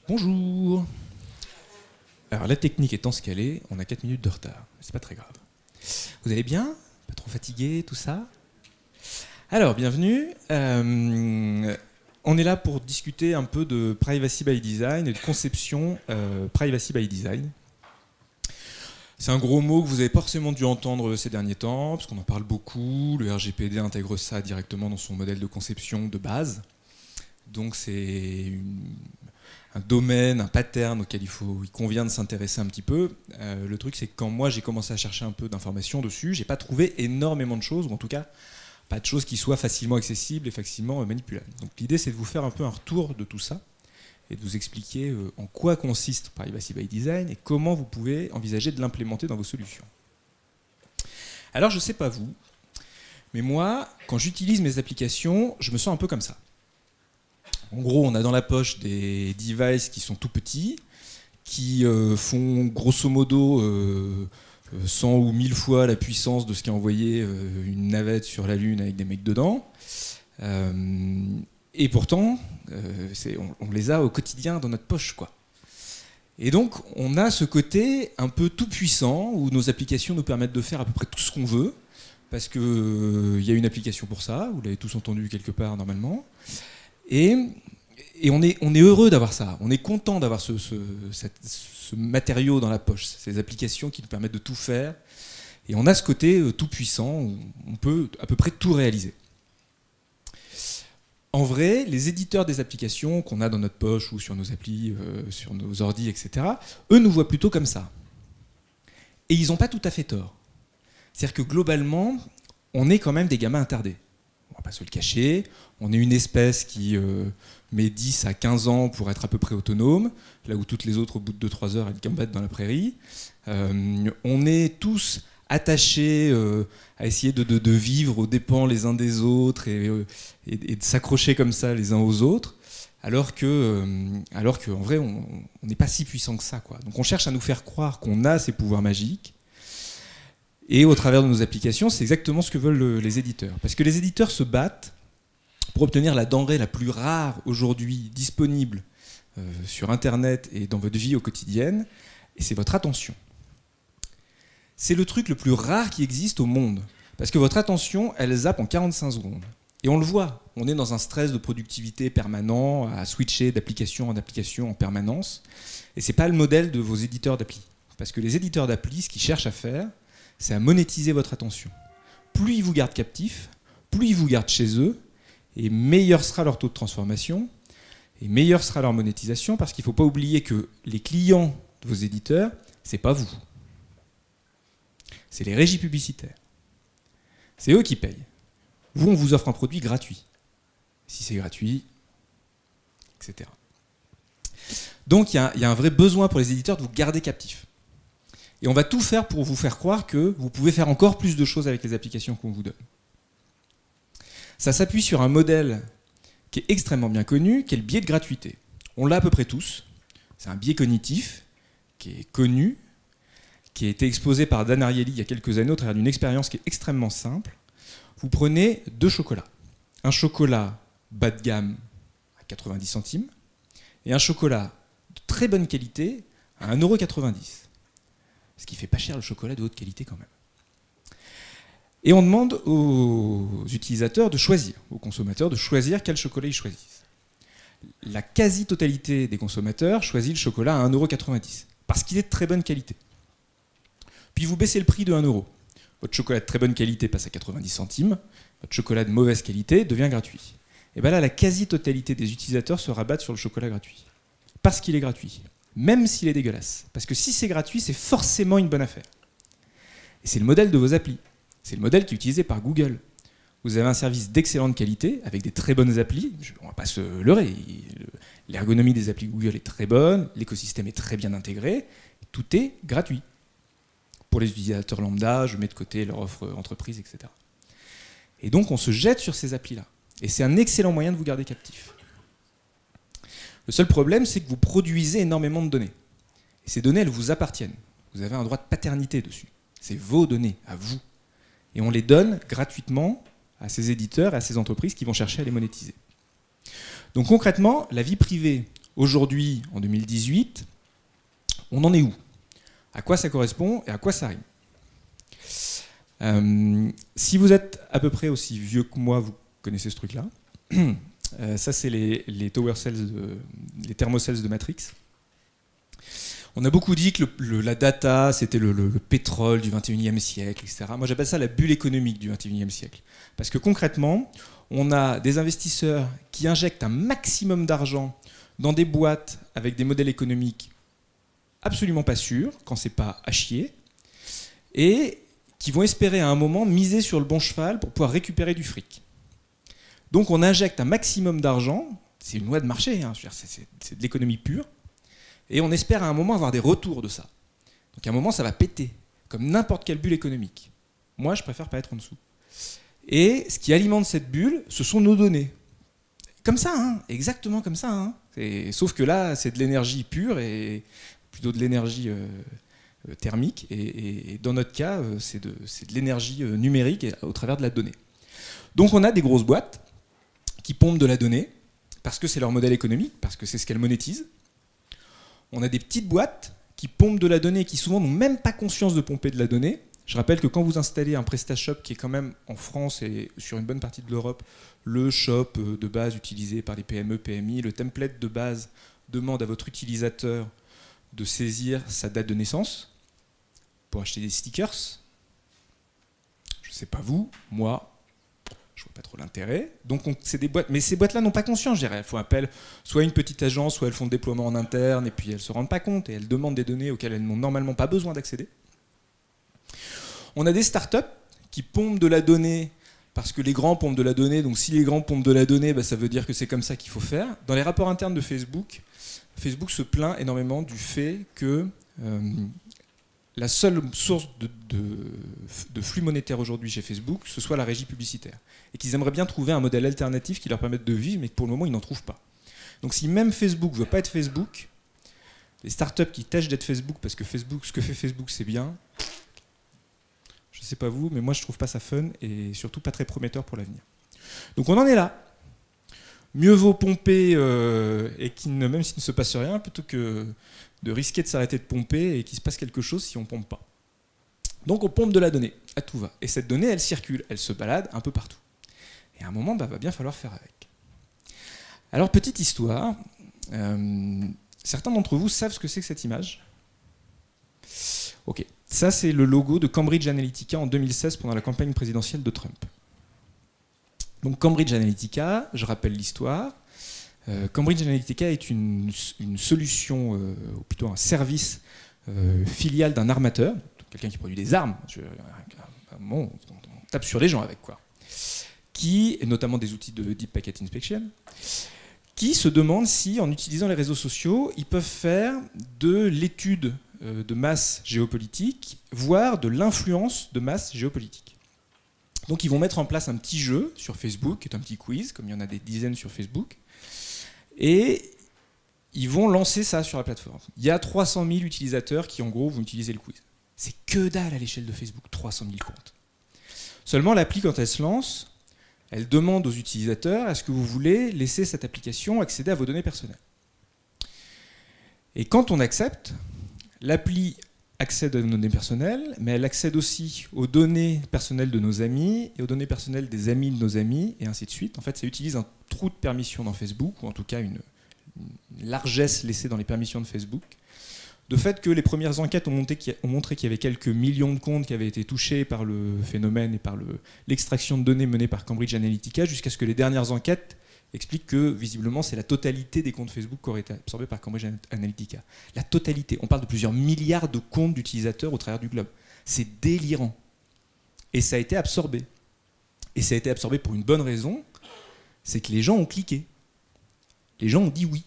Bonjour. Alors la technique étant ce qu'elle est, on a 4 minutes de retard. C'est pas très grave. Vous allez bien? Pas trop fatigué, tout ça? Alors, bienvenue. On est là pour discuter un peu de Privacy by Design et de conception Privacy by Design. C'est un gros mot que vous avez forcément dû entendre ces derniers temps, parce qu'on en parle beaucoup. Le RGPD intègre ça directement dans son modèle de conception de base. Donc c'est un domaine, un pattern auquel il convient de s'intéresser un petit peu. Le truc, c'est que quand moi j'ai commencé à chercher un peu d'informations dessus, j'ai pas trouvé énormément de choses, ou en tout cas pas de choses qui soient facilement accessibles et facilement manipulables. Donc l'idée, c'est de vous faire un peu un retour de tout ça et de vous expliquer en quoi consiste Privacy by Design et comment vous pouvez envisager de l'implémenter dans vos solutions. Alors je sais pas vous, mais moi, quand j'utilise mes applications, je me sens un peu comme ça. En gros, on a dans la poche des devices qui sont tout petits, qui font grosso modo 100 ou 1000 fois la puissance de ce qu'a envoyé une navette sur la Lune avec des mecs dedans. Et pourtant, on les a au quotidien dans notre poche, quoi. Et donc, on a ce côté un peu tout puissant, où nos applications nous permettent de faire à peu près tout ce qu'on veut, parce qu'il y a une application pour ça, vous l'avez tous entendu quelque part normalement. Et on est heureux d'avoir ça, on est content d'avoir ce matériau dans la poche, ces applications qui nous permettent de tout faire. Et on a ce côté tout puissant, où on peut à peu près tout réaliser. En vrai, les éditeurs des applications qu'on a dans notre poche ou sur nos applis, sur nos ordis, etc., eux nous voient plutôt comme ça. Et ils n'ont pas tout à fait tort. C'est-à-dire que globalement, on est quand même des gamins attardés. On ne va pas se le cacher, on est une espèce qui met 10 à 15 ans pour être à peu près autonome, là où toutes les autres, au bout de 2-3 heures, elles gambadent dans la prairie. On est tous attachés à essayer de vivre aux dépens les uns des autres et de s'accrocher comme ça les uns aux autres, alors qu'en vrai, on n'est pas si puissant que ça, quoi. Donc on cherche à nous faire croire qu'on a ces pouvoirs magiques. Et au travers de nos applications, c'est exactement ce que veulent les éditeurs. Parce que les éditeurs se battent pour obtenir la denrée la plus rare aujourd'hui disponible sur Internet et dans votre vie au quotidien, et c'est votre attention. C'est le truc le plus rare qui existe au monde. Parce que votre attention, elle zappe en 45 secondes. Et on le voit, on est dans un stress de productivité permanent, à switcher d'application en application en permanence. Et ce n'est pas le modèle de vos éditeurs d'appli. Parce que les éditeurs d'appli, ce qu'ils cherchent à faire, c'est à monétiser votre attention. Plus ils vous gardent captif, plus ils vous gardent chez eux, et meilleur sera leur taux de transformation, et meilleure sera leur monétisation, parce qu'il ne faut pas oublier que les clients de vos éditeurs, ce n'est pas vous. C'est les régies publicitaires. C'est eux qui payent. Vous, on vous offre un produit gratuit. Si c'est gratuit, etc. Donc il y a un vrai besoin pour les éditeurs de vous garder captif. Et on va tout faire pour vous faire croire que vous pouvez faire encore plus de choses avec les applications qu'on vous donne. Ça s'appuie sur un modèle qui est extrêmement bien connu, qui est le biais de gratuité. On l'a à peu près tous. C'est un biais cognitif qui est connu, qui a été exposé par Dan Ariely il y a quelques années au travers d'une expérience qui est extrêmement simple. Vous prenez 2 chocolats. Un chocolat bas de gamme à 90 centimes et un chocolat de très bonne qualité à 1,90 €. Ce qui fait pas cher le chocolat de haute qualité quand même. Et on demande aux utilisateurs de choisir, aux consommateurs de choisir quel chocolat ils choisissent. La quasi-totalité des consommateurs choisit le chocolat à 1,90 € parce qu'il est de très bonne qualité. Puis vous baissez le prix de 1 €. Votre chocolat de très bonne qualité passe à 90 centimes, votre chocolat de mauvaise qualité devient gratuit. Et bien là, la quasi-totalité des utilisateurs se rabattent sur le chocolat gratuit. Parce qu'il est gratuit, même s'il est dégueulasse. Parce que si c'est gratuit, c'est forcément une bonne affaire. Et c'est le modèle de vos applis. C'est le modèle qui est utilisé par Google. Vous avez un service d'excellente qualité, avec des très bonnes applis. On ne va pas se leurrer. L'ergonomie des applis Google est très bonne, l'écosystème est très bien intégré, tout est gratuit. Pour les utilisateurs lambda, je mets de côté leur offre entreprise, etc. Et donc on se jette sur ces applis-là. Et c'est un excellent moyen de vous garder captif. Le seul problème, c'est que vous produisez énormément de données. Et ces données, elles vous appartiennent. Vous avez un droit de paternité dessus. C'est vos données, à vous. Et on les donne gratuitement à ces éditeurs et à ces entreprises qui vont chercher à les monétiser. Donc concrètement, la vie privée Aujourd'hui, en 2018, on en est où? À quoi ça correspond et à quoi ça rime? Si vous êtes à peu près aussi vieux que moi, vous connaissez ce truc-là. Ça, c'est les tower cells, les thermocells de Matrix. On a beaucoup dit que la data, c'était le pétrole du 21e siècle, etc. Moi, j'appelle ça la bulle économique du 21e siècle. Parce que concrètement, on a des investisseurs qui injectent un maximum d'argent dans des boîtes avec des modèles économiques absolument pas sûrs, quand c'est pas à chier, et qui vont espérer à un moment miser sur le bon cheval pour pouvoir récupérer du fric. Donc on injecte un maximum d'argent, c'est une loi de marché, hein, c'est de l'économie pure, et on espère à un moment avoir des retours de ça. Donc à un moment ça va péter, comme n'importe quelle bulle économique. Moi je préfère pas être en dessous. Et ce qui alimente cette bulle, ce sont nos données. Comme ça, hein, exactement comme ça. Hein. Sauf que là c'est de l'énergie pure, et plutôt de l'énergie thermique, et dans notre cas c'est de l'énergie numérique au travers de la donnée. Donc on a des grosses boîtes qui pompent de la donnée, parce que c'est leur modèle économique, parce que c'est ce qu'elles monétisent. On a des petites boîtes qui pompent de la donnée, qui souvent n'ont même pas conscience de pomper de la donnée. Je rappelle que quand vous installez un PrestaShop, qui est quand même en France et sur une bonne partie de l'Europe, le shop de base utilisé par les PME, PMI, le template de base demande à votre utilisateur de saisir sa date de naissance pour acheter des stickers. Je ne sais pas vous, moi, je vois pas trop l'intérêt. Donc c'est des boîtes, mais ces boîtes-là n'ont pas conscience, je dirais. Elles font appel soit à une petite agence, soit elles font le déploiement en interne, et puis elles se rendent pas compte et elles demandent des données auxquelles elles n'ont normalement pas besoin d'accéder. On a des startups qui pompent de la donnée parce que les grands pompent de la donnée. Donc si les grands pompent de la donnée, bah, ça veut dire que c'est comme ça qu'il faut faire. Dans les rapports internes de Facebook, Facebook se plaint énormément du fait que la seule source de flux monétaire aujourd'hui chez Facebook, ce soit la régie publicitaire. Et qu'ils aimeraient bien trouver un modèle alternatif qui leur permette de vivre, mais que pour le moment, ils n'en trouvent pas. Donc si même Facebook ne veut pas être Facebook, les startups qui tâchent d'être Facebook, parce que Facebook, ce que fait Facebook, c'est bien, je ne sais pas vous, mais moi, je ne trouve pas ça fun, et surtout pas très prometteur pour l'avenir. Donc on en est là. Mieux vaut pomper, et même s'il ne se passe rien, plutôt que de risquer de s'arrêter de pomper et qu'il se passe quelque chose si on ne pompe pas. Donc on pompe de la donnée, à tout va. Et cette donnée, elle circule, elle se balade un peu partout. Et à un moment, bah, va bien falloir faire avec. Alors, petite histoire. Certains d'entre vous savent ce que c'est que cette image. Ok. Ça, c'est le logo de Cambridge Analytica en 2016 pendant la campagne présidentielle de Trump. Donc Cambridge Analytica, je rappelle l'histoire. Cambridge Analytica est une solution, ou plutôt un service filial d'un armateur, quelqu'un qui produit des armes. On tape sur les gens avec quoi. Qui, et notamment des outils de Deep Packet Inspection, qui se demandent si, en utilisant les réseaux sociaux, ils peuvent faire de l'étude de masse géopolitique, voire de l'influence de masse géopolitique. Donc ils vont mettre en place un petit jeu sur Facebook, qui est un petit quiz, comme il y en a des dizaines sur Facebook, et ils vont lancer ça sur la plateforme. Il y a 300 000 utilisateurs qui, en gros, vont utiliser le quiz. C'est que dalle à l'échelle de Facebook, 300 000 comptes. Seulement, l'appli, quand elle se lance, elle demande aux utilisateurs, est-ce que vous voulez laisser cette application accéder à vos données personnelles? Et quand on accepte, l'appli accède à nos données personnelles, mais elle accède aussi aux données personnelles de nos amis et aux données personnelles des amis de nos amis, et ainsi de suite. En fait, ça utilise un trou de permission dans Facebook, ou en tout cas une largesse laissée dans les permissions de Facebook. De fait que les premières enquêtes ont montré qu'il y avait quelques millions de comptes qui avaient été touchés par le phénomène et par l'extraction de données menée par Cambridge Analytica, jusqu'à ce que les dernières enquêtes expliquent que, visiblement, c'est la totalité des comptes Facebook qui auraient été absorbés par Cambridge Analytica. La totalité. On parle de plusieurs milliards de comptes d'utilisateurs au travers du globe. C'est délirant. Et ça a été absorbé. Et ça a été absorbé pour une bonne raison, c'est que les gens ont cliqué. Les gens ont dit oui.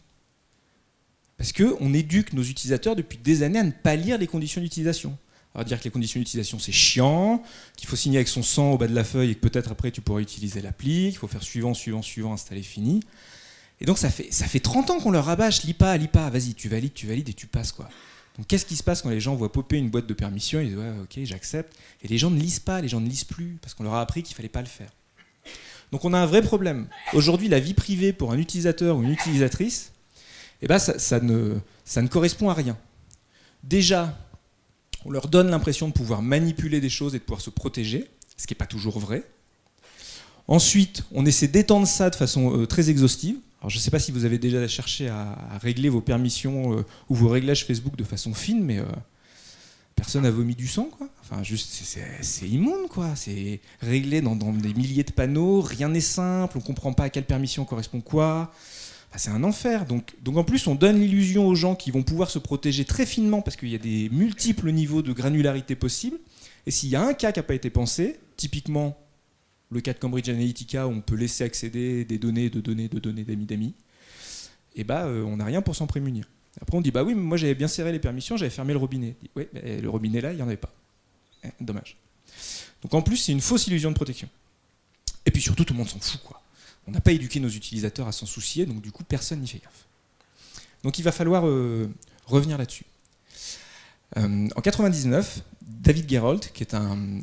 Parce qu'on éduque nos utilisateurs depuis des années à ne pas lire les conditions d'utilisation. Alors dire que les conditions d'utilisation c'est chiant, qu'il faut signer avec son sang au bas de la feuille et que peut-être après tu pourras utiliser l'appli, qu'il faut faire suivant, suivant, suivant, installer, fini. Et donc ça fait 30 ans qu'on leur rabâche, lis pas, vas-y, tu valides et tu passes quoi. Donc qu'est-ce qui se passe quand les gens voient popper une boîte de permission, ils disent ouais ok j'accepte, et les gens ne lisent pas, les gens ne lisent plus, parce qu'on leur a appris qu'il fallait pas le faire. Donc on a un vrai problème. Aujourd'hui la vie privée pour un utilisateur ou une utilisatrice, eh ben ça ne correspond à rien. Déjà, on leur donne l'impression de pouvoir manipuler des choses et de pouvoir se protéger, ce qui n'est pas toujours vrai. Ensuite, on essaie d'étendre ça de façon très exhaustive. Alors, je ne sais pas si vous avez déjà cherché à régler vos permissions ou vos réglages Facebook de façon fine, mais personne n'a vomi du sang, quoi. Enfin, juste, c'est immonde, quoi. C'est réglé dans des milliers de panneaux, rien n'est simple, on ne comprend pas à quelle permission correspond quoi. Enfin, c'est un enfer. Donc en plus, on donne l'illusion aux gens qui vont pouvoir se protéger très finement parce qu'il y a des multiples niveaux de granularité possibles. Et s'il y a un cas qui n'a pas été pensé, typiquement le cas de Cambridge Analytica où on peut laisser accéder des données, d'amis, et on n'a rien pour s'en prémunir. Après on dit bah oui, mais moi j'avais bien serré les permissions, j'avais fermé le robinet. Oui, mais le robinet là, il n'y en avait pas. Dommage. Donc en plus, c'est une fausse illusion de protection. Et puis surtout, tout le monde s'en fout, quoi. On n'a pas éduqué nos utilisateurs à s'en soucier, donc du coup, personne n'y fait gaffe. Donc il va falloir revenir là-dessus. En 99, David Gerrold, qui est un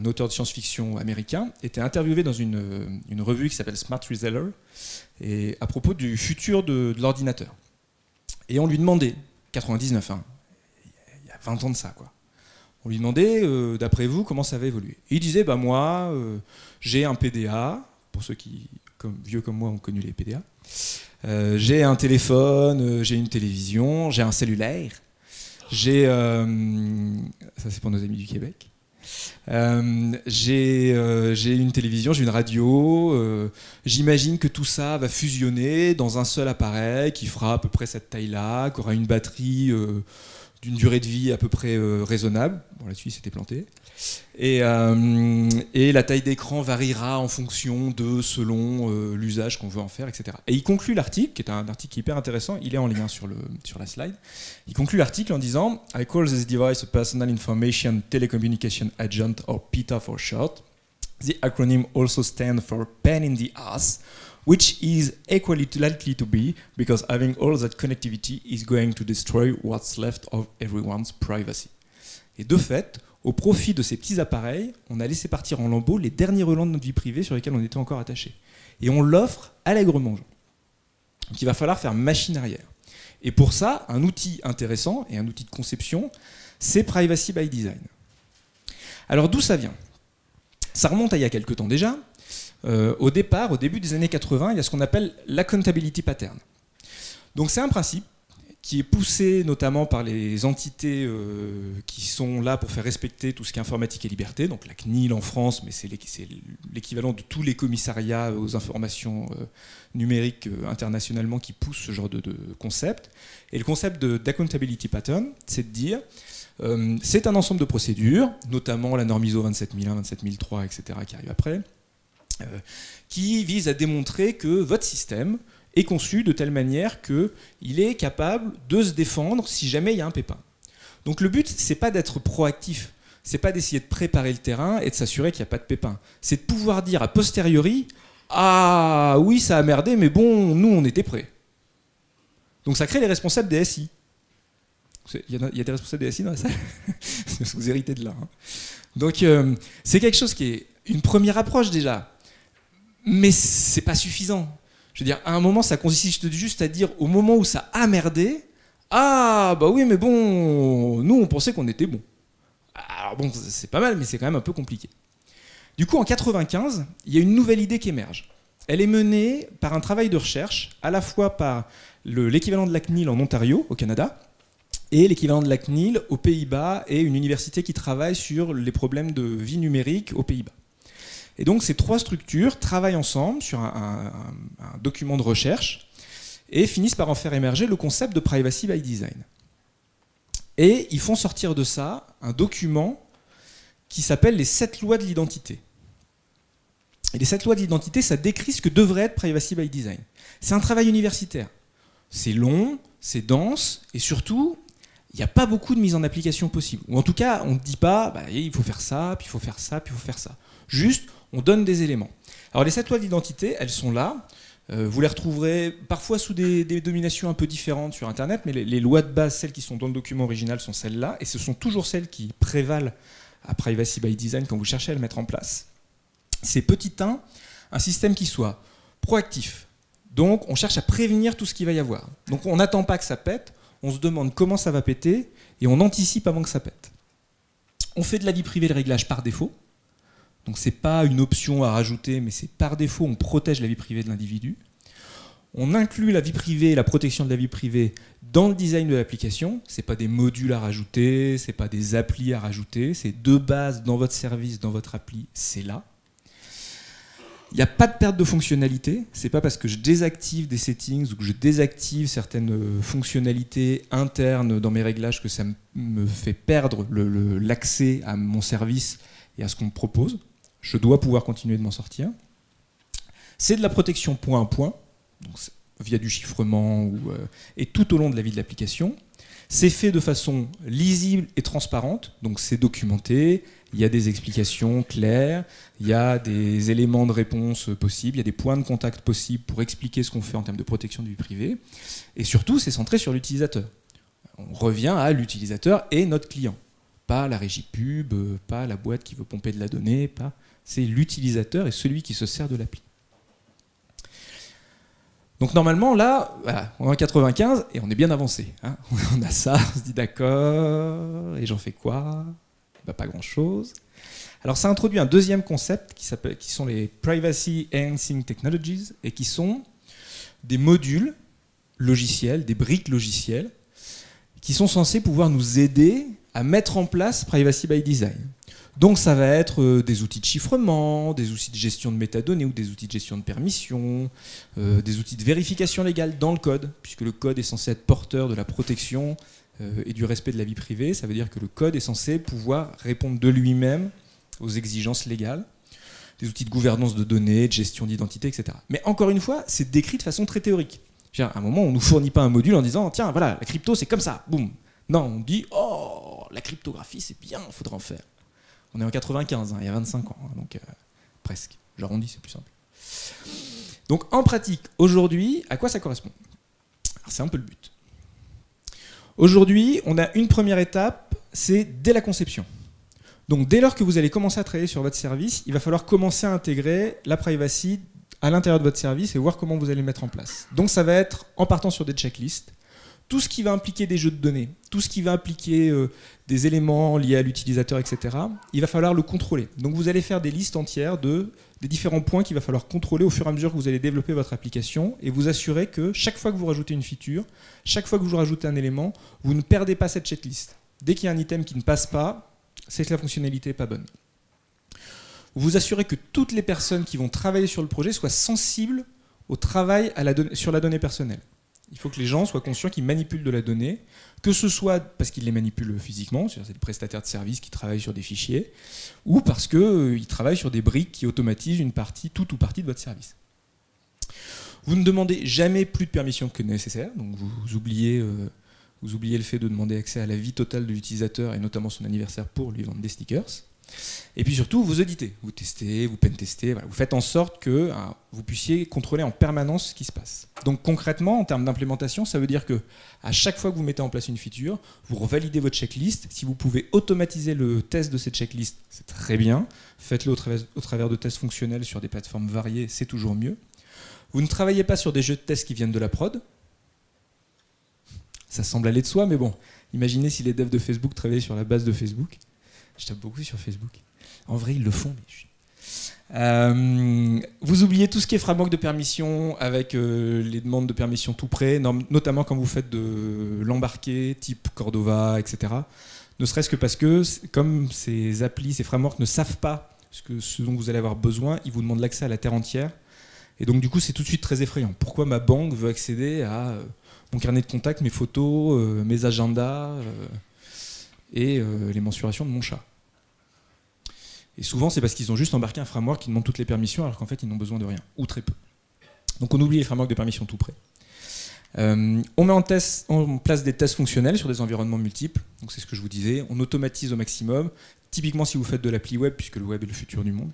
auteur de science-fiction américain, était interviewé dans une revue qui s'appelle Smart Reseller, et à propos du futur de l'ordinateur. Et on lui demandait, 99, hein, il y a 20 ans de ça, quoi. On lui demandait, d'après vous, comment ça va évoluer. Et il disait, moi, j'ai un PDA, pour ceux qui, vieux comme moi, ont connu les PDA. J'ai un téléphone, j'ai une télévision, j'ai un cellulaire. J'ai, ça c'est pour nos amis du Québec. J'ai une télévision, j'ai une radio. J'imagine que tout ça va fusionner dans un seul appareil qui fera à peu près cette taille-là, qui aura une batterie d'une durée de vie à peu près raisonnable. Bon, là-dessus, il s'était planté. Et la taille d'écran variera en fonction selon l'usage qu'on veut en faire, etc. Et il conclut l'article, qui est un article hyper intéressant, il est en lien sur la slide. Il conclut l'article en disant « I call this device a Personal Information Telecommunication Agent, or PITA for short. The acronym also stands for pain in the ass, which is equally likely to be, because having all that connectivity is going to destroy what's left of everyone's privacy. » Et de fait, au profit de ces petits appareils, on a laissé partir en lambeaux les derniers relents de notre vie privée sur lesquels on était encore attachés. Et on l'offre allègrement. Donc il va falloir faire machine arrière. Et pour ça, un outil intéressant et un outil de conception, c'est Privacy by Design. Alors d'où ça vient? Ça remonte à il y a quelques temps déjà. Au début des années 80, il y a ce qu'on appelle l'accountability pattern. Donc c'est un principe qui est poussé notamment par les entités qui sont là pour faire respecter tout ce qui est informatique et liberté, donc la CNIL en France, mais c'est l'équivalent de tous les commissariats aux informations numériques internationalement qui poussent ce genre de concept. Et le concept d'accountability pattern, c'est de dire, c'est un ensemble de procédures, notamment la norme ISO 27001, 27003, etc., qui arrive après, qui vise à démontrer que votre système est conçu de telle manière qu'il est capable de se défendre si jamais il y a un pépin. Donc le but, c'est pas d'être proactif, c'est pas d'essayer de préparer le terrain et de s'assurer qu'il n'y a pas de pépin. C'est de pouvoir dire a posteriori, ah oui, ça a merdé, mais bon, nous, on était prêts. Donc ça crée les responsables des SI. Il y a des responsables des SI dans la salle? Vous héritez de là. Hein. Donc c'est quelque chose qui est une première approche déjà, mais c'est pas suffisant. Je veux dire, à un moment, ça consiste juste à dire, au moment où ça a merdé, ah, bah oui, mais bon, nous, on pensait qu'on était bon. Alors bon, c'est pas mal, mais c'est quand même un peu compliqué. Du coup, en 95, il y a une nouvelle idée qui émerge. Elle est menée par un travail de recherche, à la fois par l'équivalent de la CNIL en Ontario, au Canada, et l'équivalent de la CNIL aux Pays-Bas, et une université qui travaille sur les problèmes de vie numérique aux Pays-Bas. Et donc ces trois structures travaillent ensemble sur un document de recherche et finissent par en faire émerger le concept de Privacy by Design. Et ils font sortir de ça un document qui s'appelle les 7 lois de l'identité. Et les 7 lois de l'identité, ça décrit ce que devrait être Privacy by Design. C'est un travail universitaire. C'est long, c'est dense, et surtout, il n'y a pas beaucoup de mise en application possible. Ou en tout cas, on ne dit pas, il faut faire ça, puis il faut faire ça, puis il faut faire ça. Juste, on donne des éléments. Alors les 7 lois d'identité, elles sont là. Vous les retrouverez parfois sous des dominations un peu différentes sur Internet, mais les lois de base, celles qui sont dans le document original, sont celles-là, et ce sont toujours celles qui prévalent à Privacy by Design quand vous cherchez à le mettre en place. C'est petit 1, un système qui soit proactif, Donc on cherche à prévenir tout ce qu'il va y avoir. Donc on n'attend pas que ça pète, on se demande comment ça va péter, et on anticipe avant que ça pète. On fait de la vie privée le réglage par défaut. Donc ce n'est pas une option à rajouter, mais c'est par défaut, on protège la vie privée de l'individu. On inclut la vie privée et la protection de la vie privée dans le design de l'application. Ce n'est pas des modules à rajouter, ce n'est pas des applis à rajouter, c'est de base dans votre service, dans votre appli, c'est là. Il n'y a pas de perte de fonctionnalité. Ce n'est pas parce que je désactive des settings ou que je désactive certaines fonctionnalités internes dans mes réglages que ça me fait perdre l'accès à mon service et à ce qu'on me propose. Je dois pouvoir continuer de m'en sortir. C'est de la protection point à point, donc via du chiffrement et tout au long de la vie de l'application. C'est fait de façon lisible et transparente, donc c'est documenté, il y a des explications claires, il y a des éléments de réponse possibles, il y a des points de contact possibles pour expliquer ce qu'on fait en termes de protection de vie privée. Et surtout, c'est centré sur l'utilisateur. On revient à l'utilisateur et notre client. Pas la régie pub, pas la boîte qui veut pomper de la donnée, pas... c'est l'utilisateur et celui qui se sert de l'appli. Donc normalement, là, voilà, on est en 95 et on est bien avancé. Hein. On a ça, on se dit d'accord, et j'en fais quoi? Bah, pas grand-chose. Alors ça introduit un deuxième concept qui sont les Privacy Enhancing Technologies, et qui sont des modules logiciels, des briques logicielles, qui sont censés pouvoir nous aider à mettre en place Privacy by Design. Donc ça va être des outils de chiffrement, des outils de gestion de métadonnées ou des outils de gestion de permissions, des outils de vérification légale dans le code, puisque le code est censé être porteur de la protection et du respect de la vie privée. Ça veut dire que le code est censé pouvoir répondre de lui-même aux exigences légales, des outils de gouvernance de données, de gestion d'identité, etc. Mais encore une fois, c'est décrit de façon très théorique. À un moment, on ne nous fournit pas un module en disant « Tiens, voilà, la crypto, c'est comme ça, boum ». Non, on dit « Oh, la cryptographie, c'est bien, il faudra en faire ». On est en 95, hein, il y a 25 ans, hein, donc presque. J'arrondis, c'est plus simple. Donc en pratique, aujourd'hui, à quoi ça correspond? C'est un peu le but. Aujourd'hui, on a une première étape, c'est dès la conception. Donc dès lors que vous allez commencer à travailler sur votre service, il va falloir commencer à intégrer la privacy à l'intérieur de votre service et voir comment vous allez le mettre en place. Donc ça va être en partant sur des checklists, tout ce qui va impliquer des jeux de données, tout ce qui va impliquer des éléments liés à l'utilisateur, etc., il va falloir le contrôler. Donc vous allez faire des listes entières des différents points qu'il va falloir contrôler au fur et à mesure que vous allez développer votre application et vous assurer que chaque fois que vous rajoutez une feature, chaque fois que vous rajoutez un élément, vous ne perdez pas cette checklist. Dès qu'il y a un item qui ne passe pas, c'est que la fonctionnalité n'est pas bonne. Vous vous assurez que toutes les personnes qui vont travailler sur le projet soient sensibles au travail sur la donnée personnelle. Il faut que les gens soient conscients qu'ils manipulent de la donnée, que ce soit parce qu'ils les manipulent physiquement, c'est des prestataires de services qui travaillent sur des fichiers, ou parce qu'ils travaillent sur des briques qui automatisent une partie, toute ou partie de votre service. Vous ne demandez jamais plus de permissions que nécessaire, donc vous oubliez le fait de demander accès à la vie totale de l'utilisateur et notamment son anniversaire pour lui vendre des stickers. Et puis surtout, vous auditez, vous testez, vous pen-testez, voilà, vous faites en sorte que vous puissiez contrôler en permanence ce qui se passe. Donc concrètement, en termes d'implémentation, ça veut dire que à chaque fois que vous mettez en place une feature, vous revalidez votre checklist. Si vous pouvez automatiser le test de cette checklist, c'est très bien. Faites-le au travers de tests fonctionnels sur des plateformes variées, c'est toujours mieux. Vous ne travaillez pas sur des jeux de tests qui viennent de la prod. Ça semble aller de soi, mais bon, imaginez si les devs de Facebook travaillaient sur la base de Facebook. Je tape beaucoup sur Facebook. En vrai, ils le font, mais vous oubliez tout ce qui est framework de permission avec les demandes de permission tout près, notamment quand vous faites de l'embarqué type Cordova, etc. Ne serait-ce que parce que, comme ces applis, ces frameworks ne savent pas ce dont vous allez avoir besoin, ils vous demandent l'accès à la terre entière. Et donc, du coup, c'est tout de suite très effrayant. Pourquoi ma banque veut accéder à mon carnet de contact, mes photos, mes agendas et les mensurations de mon chat? Et souvent, c'est parce qu'ils ont juste embarqué un framework qui demande toutes les permissions, alors qu'en fait, ils n'ont besoin de rien, ou très peu. Donc on oublie les frameworks de permission tout près. On met en place des tests fonctionnels sur des environnements multiples. Donc c'est ce que je vous disais. On automatise au maximum. Typiquement, si vous faites de l'appli web, puisque le web est le futur du monde.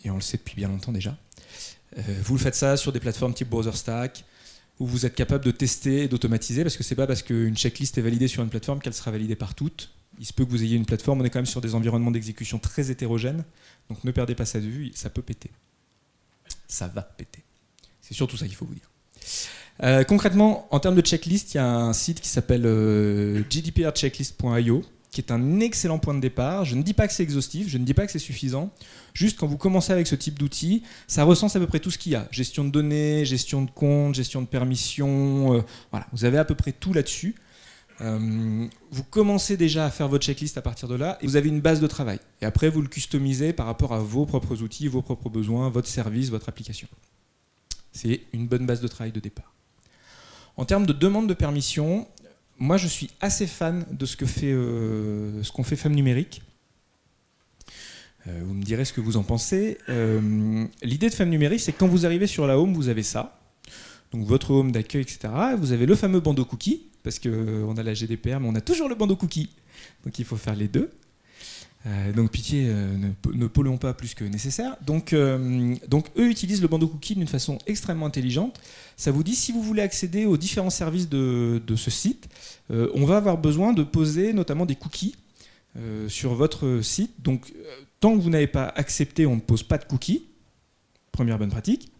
Et on le sait depuis bien longtemps déjà. Vous le faites ça sur des plateformes type BrowserStack, où vous êtes capable de tester et d'automatiser, parce que c'est pas parce qu'une checklist est validée sur une plateforme qu'elle sera validée par toutes. Il se peut que vous ayez une plateforme, on est quand même sur des environnements d'exécution très hétérogènes, donc ne perdez pas ça de vue, ça peut péter. Ça va péter. C'est surtout ça qu'il faut vous dire. Concrètement, en termes de checklist, il y a un site qui s'appelle gdprchecklist.io, qui est un excellent point de départ. Je ne dis pas que c'est exhaustif, je ne dis pas que c'est suffisant. Juste quand vous commencez avec ce type d'outil, ça recense à peu près tout ce qu'il y a. Gestion de données, gestion de comptes, gestion de permissions. Voilà, vous avez à peu près tout là-dessus. Vous commencez déjà à faire votre checklist à partir de là et vous avez une base de travail. Et après, vous le customisez par rapport à vos propres outils, vos propres besoins, votre service, votre application. C'est une bonne base de travail de départ. En termes de demande de permission, moi je suis assez fan de ce qu'ont fait Femmes Numériques. Vous me direz ce que vous en pensez. L'idée de Femmes Numériques, c'est que quand vous arrivez sur la home, vous avez ça. Donc votre home d'accueil, etc. Vous avez le fameux bandeau cookie, parce qu'on a la GDPR, mais on a toujours le bandeau cookie. Donc il faut faire les deux. Donc pitié, ne polluons pas plus que nécessaire. Donc eux utilisent le bandeau cookie d'une façon extrêmement intelligente. Ça vous dit, si vous voulez accéder aux différents services de ce site, on va avoir besoin de poser notamment des cookies sur votre site. Donc tant que vous n'avez pas accepté, on ne pose pas de cookies. Première bonne pratique.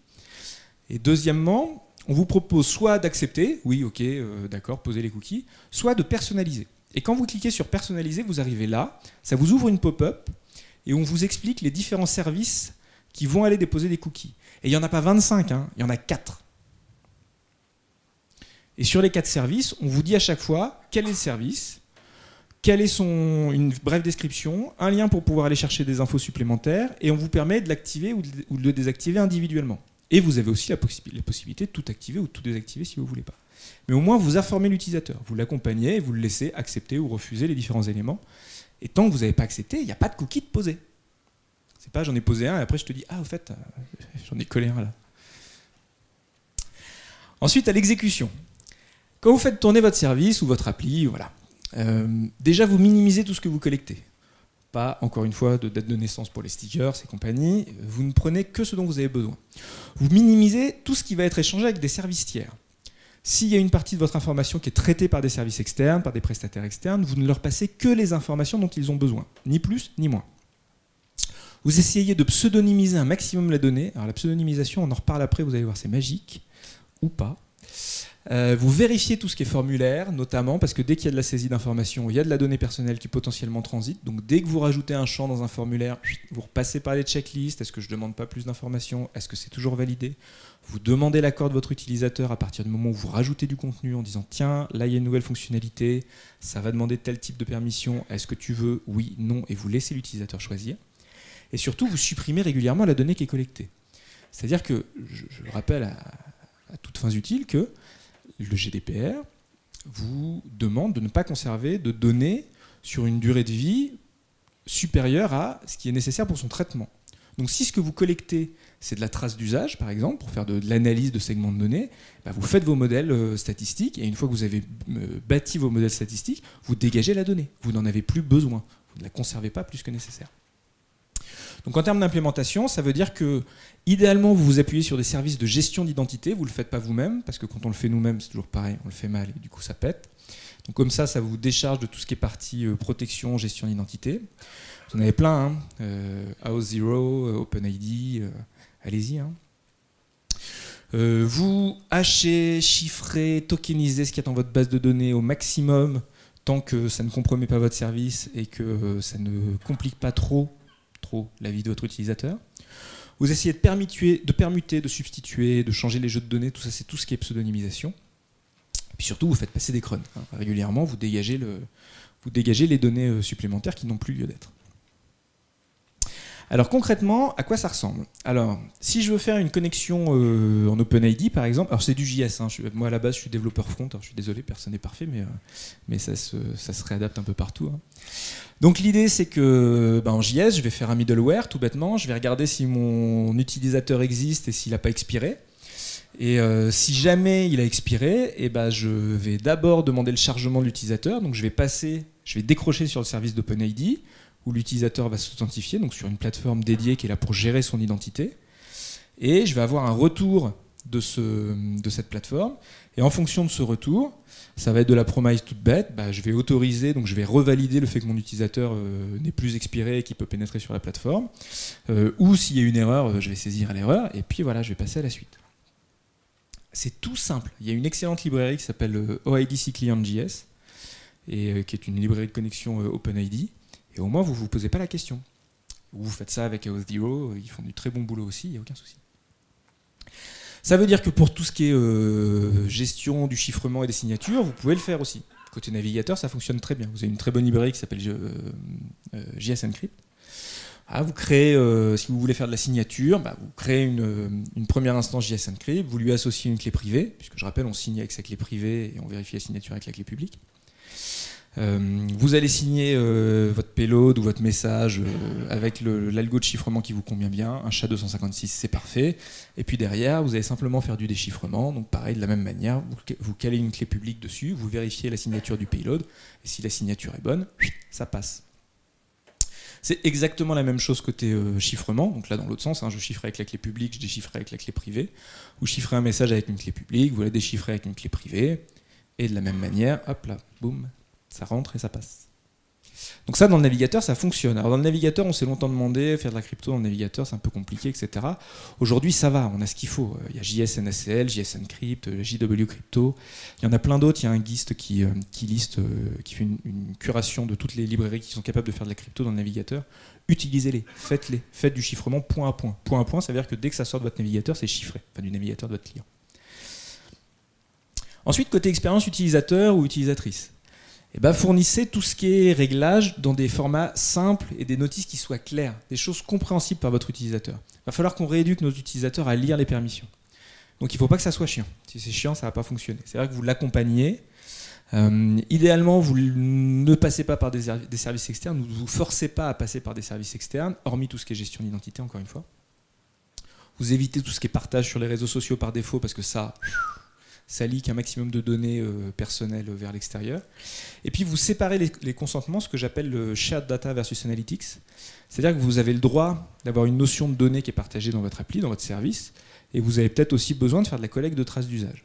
Et deuxièmement, on vous propose soit d'accepter, oui, ok, d'accord, posez les cookies, soit de personnaliser. Et quand vous cliquez sur personnaliser, vous arrivez là, ça vous ouvre une pop-up et on vous explique les différents services qui vont aller déposer des cookies. Et il n'y en a pas 25, hein, il y en a 4. Et sur les 4 services, on vous dit à chaque fois quel est le service, quelle est une brève description, un lien pour pouvoir aller chercher des infos supplémentaires et on vous permet de l'activer ou de le désactiver individuellement. Et vous avez aussi la possibilité de tout activer ou de tout désactiver si vous ne voulez pas. Mais au moins, vous informez l'utilisateur. Vous l'accompagnez et vous le laissez accepter ou refuser les différents éléments. Et tant que vous n'avez pas accepté, il n'y a pas de cookie de poser. C'est pas j'en ai posé un et après je te dis ah au fait, j'en ai collé un là. Ensuite, à l'exécution. Quand vous faites tourner votre service ou votre appli, voilà. Déjà, vous minimisez tout ce que vous collectez. Pas, encore une fois, de date de naissance pour les stickers et compagnie. Vous ne prenez que ce dont vous avez besoin. Vous minimisez tout ce qui va être échangé avec des services tiers. S'il y a une partie de votre information qui est traitée par des services externes, par des prestataires externes, vous ne leur passez que les informations dont ils ont besoin. Ni plus, ni moins. Vous essayez de pseudonymiser un maximum la donnée. Alors la pseudonymisation, on en reparle après, vous allez voir, c'est magique. Ou pas. Vous vérifiez tout ce qui est formulaire, notamment parce que dès qu'il y a de la saisie d'informations, il y a de la donnée personnelle qui potentiellement transite. Donc dès que vous rajoutez un champ dans un formulaire, vous repassez par les checklists. Est-ce que je ne demande pas plus d'informations? Est-ce que c'est toujours validé? Vous demandez l'accord de votre utilisateur à partir du moment où vous rajoutez du contenu en disant tiens, là il y a une nouvelle fonctionnalité, ça va demander tel type de permission, est-ce que tu veux? Oui, non, et vous laissez l'utilisateur choisir. Et surtout, vous supprimez régulièrement la donnée qui est collectée. C'est-à-dire que, je rappelle à toutes fins utiles que le GDPR vous demande de ne pas conserver de données sur une durée de vie supérieure à ce qui est nécessaire pour son traitement. Donc si ce que vous collectez, c'est de la trace d'usage, par exemple, pour faire de l'analyse de segments de données, bah vous faites vos modèles statistiques, et une fois que vous avez bâti vos modèles statistiques, vous dégagez la donnée. Vous n'en avez plus besoin. Vous ne la conservez pas plus que nécessaire. Donc en termes d'implémentation, ça veut dire que, idéalement, vous vous appuyez sur des services de gestion d'identité, vous ne le faites pas vous-même, parce que quand on le fait nous-mêmes, c'est toujours pareil, on le fait mal, et du coup ça pète. Donc comme ça vous décharge de tout ce qui est partie protection, gestion d'identité. Vous en avez plein, hein. Auth0, OpenID, allez-y. Hein. Vous hachez, chiffrez, tokenisez ce qu'il y a dans votre base de données au maximum, tant que ça ne compromet pas votre service et que ça ne complique pas trop la vie de votre utilisateur. Vous essayez de permuter, de substituer, de changer les jeux de données, tout ça c'est tout ce qui est pseudonymisation. Et puis surtout vous faites passer des cruns. Hein. Régulièrement vous dégagez les données supplémentaires qui n'ont plus lieu d'être. Alors concrètement, à quoi ça ressemble? Alors, si je veux faire une connexion en OpenID par exemple, alors c'est du JS, hein, moi à la base je suis développeur front, alors je suis désolé, personne n'est parfait, mais ça se réadapte un peu partout. Hein. Donc l'idée c'est que en JS, je vais faire un middleware tout bêtement, je vais regarder si mon utilisateur existe et s'il n'a pas expiré. Et si jamais il a expiré, je vais d'abord demander le chargement de l'utilisateur, donc je vais décrocher sur le service d'OpenID, où l'utilisateur va s'authentifier, donc sur une plateforme dédiée qui est là pour gérer son identité. Et je vais avoir un retour de cette plateforme. Et en fonction de ce retour, ça va être de la promise toute bête, je vais autoriser, donc je vais revalider le fait que mon utilisateur n'est plus expiré et qu'il peut pénétrer sur la plateforme. Ou s'il y a une erreur, je vais saisir l'erreur, et puis voilà, je vais passer à la suite. C'est tout simple. Il y a une excellente librairie qui s'appelle OIDC Client.js, et qui est une librairie de connexion OpenID. Et au moins, vous ne vous posez pas la question. Vous faites ça avec Auth0, ils font du très bon boulot aussi, il n'y a aucun souci. Ça veut dire que pour tout ce qui est gestion du chiffrement et des signatures, vous pouvez le faire aussi. Côté navigateur, ça fonctionne très bien. Vous avez une très bonne librairie qui s'appelle JS Encrypt. Vous créez, si vous voulez faire de la signature, vous créez une première instance JS Encrypt, vous lui associez une clé privée, puisque je rappelle, on signe avec sa clé privée et on vérifie la signature avec la clé publique. Vous allez signer votre payload ou votre message avec l'algo de chiffrement qui vous convient bien, un SHA-256, c'est parfait. Et puis derrière, vous allez simplement faire du déchiffrement. Donc pareil, de la même manière, vous calez une clé publique dessus, vous vérifiez la signature du payload, et si la signature est bonne, ça passe. C'est exactement la même chose côté chiffrement. Donc là, dans l'autre sens, je chiffre avec la clé publique, je déchiffre avec la clé privée. Vous chiffrez un message avec une clé publique, vous la déchiffrez avec une clé privée. Et de la même manière, hop là, boum, ça rentre et ça passe. Donc ça, dans le navigateur, ça fonctionne. Alors dans le navigateur, on s'est longtemps demandé, faire de la crypto dans le navigateur, c'est un peu compliqué, etc. Aujourd'hui, ça va, on a ce qu'il faut. Il y a JS-NaCl, JS Encrypt, JW Crypto. Il y en a plein d'autres. Il y a un GIST qui fait une curation de toutes les librairies qui sont capables de faire de la crypto dans le navigateur. Utilisez-les, faites-les, faites du chiffrement point à point. Point à point, ça veut dire que dès que ça sort de votre navigateur, c'est chiffré, enfin du navigateur de votre client. Ensuite, côté expérience utilisateur ou utilisatrice. Fournissez tout ce qui est réglage dans des formats simples et des notices qui soient claires, des choses compréhensibles par votre utilisateur. Il va falloir qu'on rééduque nos utilisateurs à lire les permissions. Donc il ne faut pas que ça soit chiant. Si c'est chiant, ça ne va pas fonctionner. C'est vrai que vous l'accompagnez. Idéalement, vous ne passez pas par des services externes, vous ne vous forcez pas à passer par des services externes, hormis tout ce qui est gestion d'identité, encore une fois. Vous évitez tout ce qui est partage sur les réseaux sociaux par défaut, parce que ça leak un maximum de données personnelles vers l'extérieur. Et puis vous séparez les consentements, ce que j'appelle le shared data versus analytics. C'est-à-dire que vous avez le droit d'avoir une notion de données qui est partagée dans votre appli, dans votre service, et vous avez peut-être aussi besoin de faire de la collecte de traces d'usage.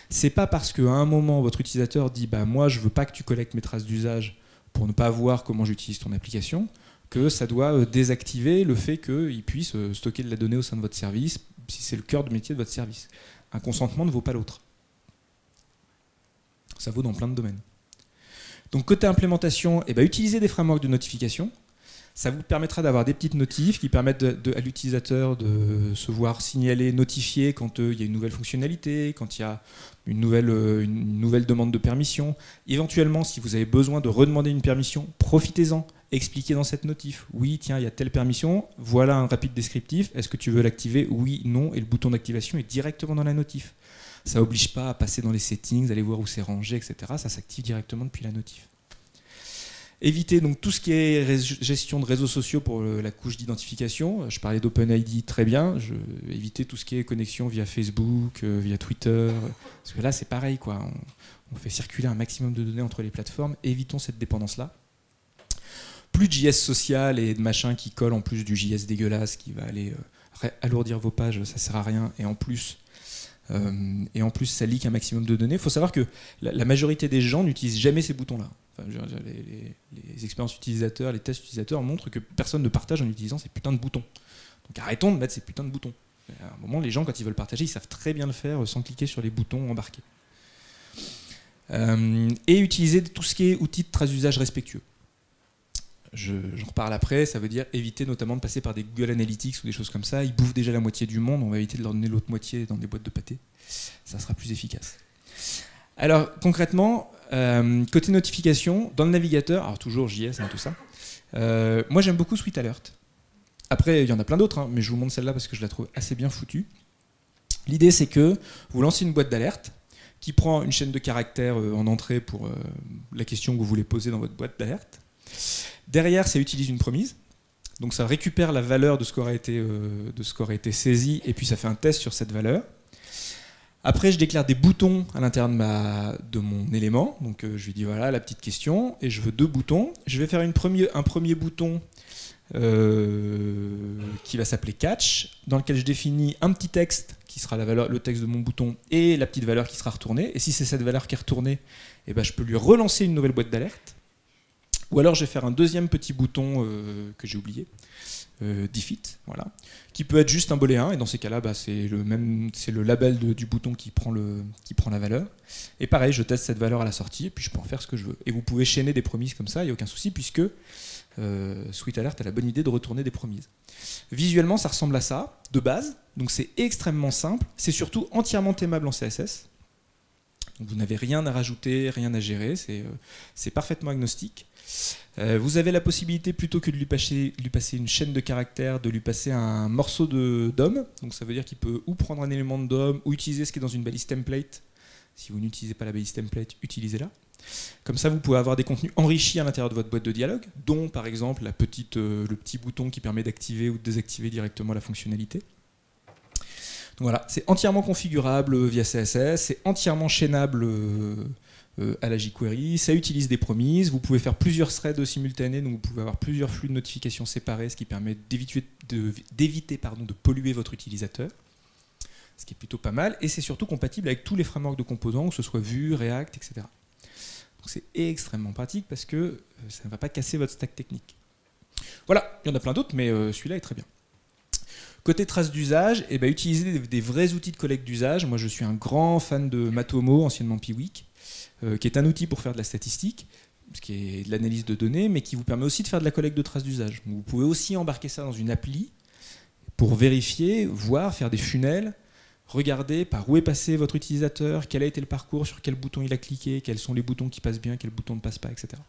C'est pas parce qu'à un moment votre utilisateur dit moi je veux pas que tu collectes mes traces d'usage pour ne pas voir comment j'utilise ton application, que ça doit désactiver le fait qu'il puisse stocker de la donnée au sein de votre service, si c'est le cœur de métier de votre service. Un consentement ne vaut pas l'autre. Ça vaut dans plein de domaines. Donc côté implémentation, utilisez des frameworks de notification. Ça vous permettra d'avoir des petites notifs qui permettent à l'utilisateur de se voir signaler, notifier quand il y a une nouvelle fonctionnalité, quand il y a une nouvelle demande de permission. Éventuellement, si vous avez besoin de redemander une permission, profitez-en. Expliquez dans cette notif. Oui, tiens, il y a telle permission. Voilà un rapide descriptif. Est-ce que tu veux l'activer? Oui, non. Et le bouton d'activation est directement dans la notif. Ça n'oblige pas à passer dans les settings, aller voir où c'est rangé, etc. Ça s'active directement depuis la notif. Évitez donc tout ce qui est gestion de réseaux sociaux pour la couche d'identification. Je parlais d'OpenID, très bien. Évitez tout ce qui est connexion via Facebook, via Twitter. Parce que là, c'est pareil, quoi. On fait circuler un maximum de données entre les plateformes. Évitons cette dépendance-là. Plus de JS social et de machin qui colle en plus du JS dégueulasse qui va aller alourdir vos pages, ça ne sert à rien. Et en plus, ça leak un maximum de données. Il faut savoir que la majorité des gens n'utilisent jamais ces boutons-là. Enfin, les expériences utilisateurs, les tests utilisateurs montrent que personne ne partage en utilisant ces putains de boutons. Donc arrêtons de mettre ces putains de boutons. À un moment, les gens, quand ils veulent partager, ils savent très bien le faire sans cliquer sur les boutons embarqués. Et utiliser tout ce qui est outils de trace d'usage respectueux. J'en reparle après, ça veut dire éviter notamment de passer par des Google Analytics ou des choses comme ça. Ils bouffent déjà la moitié du monde, on va éviter de leur donner l'autre moitié dans des boîtes de pâté. Ça sera plus efficace. Alors concrètement, côté notification, dans le navigateur, alors toujours JS, tout ça, moi j'aime beaucoup Sweet Alert. Après, il y en a plein d'autres, mais je vous montre celle-là parce que je la trouve assez bien foutue. L'idée c'est que vous lancez une boîte d'alerte qui prend une chaîne de caractères en entrée pour la question que vous voulez poser dans votre boîte d'alerte. Derrière, ça utilise une promise. Donc ça récupère la valeur de ce qui aura été saisi et puis ça fait un test sur cette valeur. Après, je déclare des boutons à l'intérieur de mon élément. Donc je lui dis voilà la petite question et je veux 2 boutons. Je vais faire un premier bouton qui va s'appeler catch, dans lequel je définis un petit texte qui sera le texte de mon bouton et la petite valeur qui sera retournée. Et si c'est cette valeur qui est retournée, je peux lui relancer une nouvelle boîte d'alerte Ou alors je vais faire un deuxième petit bouton que j'ai oublié, defeat, voilà, qui peut être juste un booléen, et dans ces cas-là, bah, c'est le label du bouton qui prend la valeur. Et pareil, je teste cette valeur à la sortie, et puis je peux en faire ce que je veux. Et vous pouvez chaîner des promises comme ça, il n'y a aucun souci, puisque SweetAlert a la bonne idée de retourner des promises. Visuellement, ça ressemble à ça, de base, donc c'est extrêmement simple, c'est surtout entièrement thèmable en CSS. Donc vous n'avez rien à rajouter, rien à gérer, c'est parfaitement agnostique. Vous avez la possibilité, plutôt que de lui passer une chaîne de caractères, de lui passer un morceau de DOM. Donc ça veut dire qu'il peut ou prendre un élément de DOM, ou utiliser ce qui est dans une balise template. Si vous n'utilisez pas la balise template, utilisez-la. Comme ça, vous pouvez avoir des contenus enrichis à l'intérieur de votre boîte de dialogue, dont par exemple le petit bouton qui permet d'activer ou de désactiver directement la fonctionnalité. Donc voilà, c'est entièrement configurable via CSS, c'est entièrement chaînable à la jQuery, ça utilise des promises, vous pouvez faire plusieurs threads simultanés, donc vous pouvez avoir plusieurs flux de notifications séparés, ce qui permet d'éviter de polluer votre utilisateur, ce qui est plutôt pas mal, et c'est surtout compatible avec tous les frameworks de composants, que ce soit Vue, React, etc. Donc c'est extrêmement pratique parce que ça ne va pas casser votre stack technique. Voilà, il y en a plein d'autres, mais celui-là est très bien. Côté traces d'usage, eh ben, utiliser des vrais outils de collecte d'usage. Moi, je suis un grand fan de Matomo, anciennement Piwik, qui est un outil pour faire de la statistique, ce qui est de l'analyse de données, mais qui vous permet aussi de faire de la collecte de traces d'usage. Vous pouvez aussi embarquer ça dans une appli pour vérifier, voir, faire des funnels, regarder par où est passé votre utilisateur, quel a été le parcours, sur quel bouton il a cliqué, quels sont les boutons qui passent bien, quels boutons ne passent pas, etc.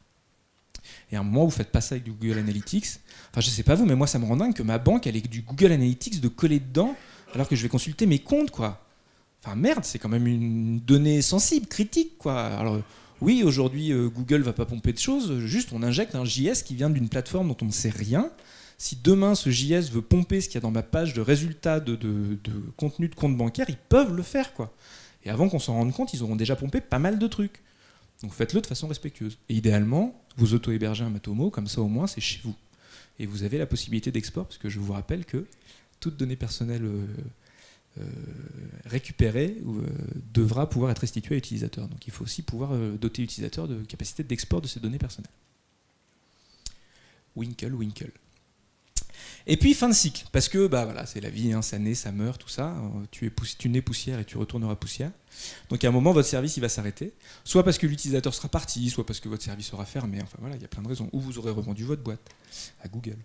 Et à un moment, vous ne faites pas ça avec du Google Analytics. Enfin, je ne sais pas vous, mais moi, ça me rend dingue que ma banque, elle ait du Google Analytics de coller dedans, alors que je vais consulter mes comptes, quoi. Enfin, merde, c'est quand même une donnée sensible, critique, quoi. Alors, oui, aujourd'hui, Google ne va pas pomper de choses, juste on injecte un JS qui vient d'une plateforme dont on ne sait rien. Si demain, ce JS veut pomper ce qu'il y a dans ma page de résultats de contenu de compte bancaire, ils peuvent le faire, quoi. Et avant qu'on s'en rende compte, ils auront déjà pompé pas mal de trucs. Donc faites-le de façon respectueuse. Et idéalement, vous auto-hébergez un Matomo, comme ça au moins c'est chez vous. Et vous avez la possibilité d'export, parce que je vous rappelle que toute donnée personnelle récupérée devra pouvoir être restituée à l'utilisateur. Donc il faut aussi pouvoir doter l'utilisateur de capacité d'export de ces données personnelles. Winkle, winkle. Et puis fin de cycle, parce que bah, voilà, c'est la vie, hein, ça naît, ça meurt, tout ça. Tu nais poussière et tu retourneras poussière. Donc à un moment, votre service il va s'arrêter, soit parce que l'utilisateur sera parti, soit parce que votre service sera fermé. Enfin voilà, il y a plein de raisons. Ou vous aurez revendu votre boîte à Google.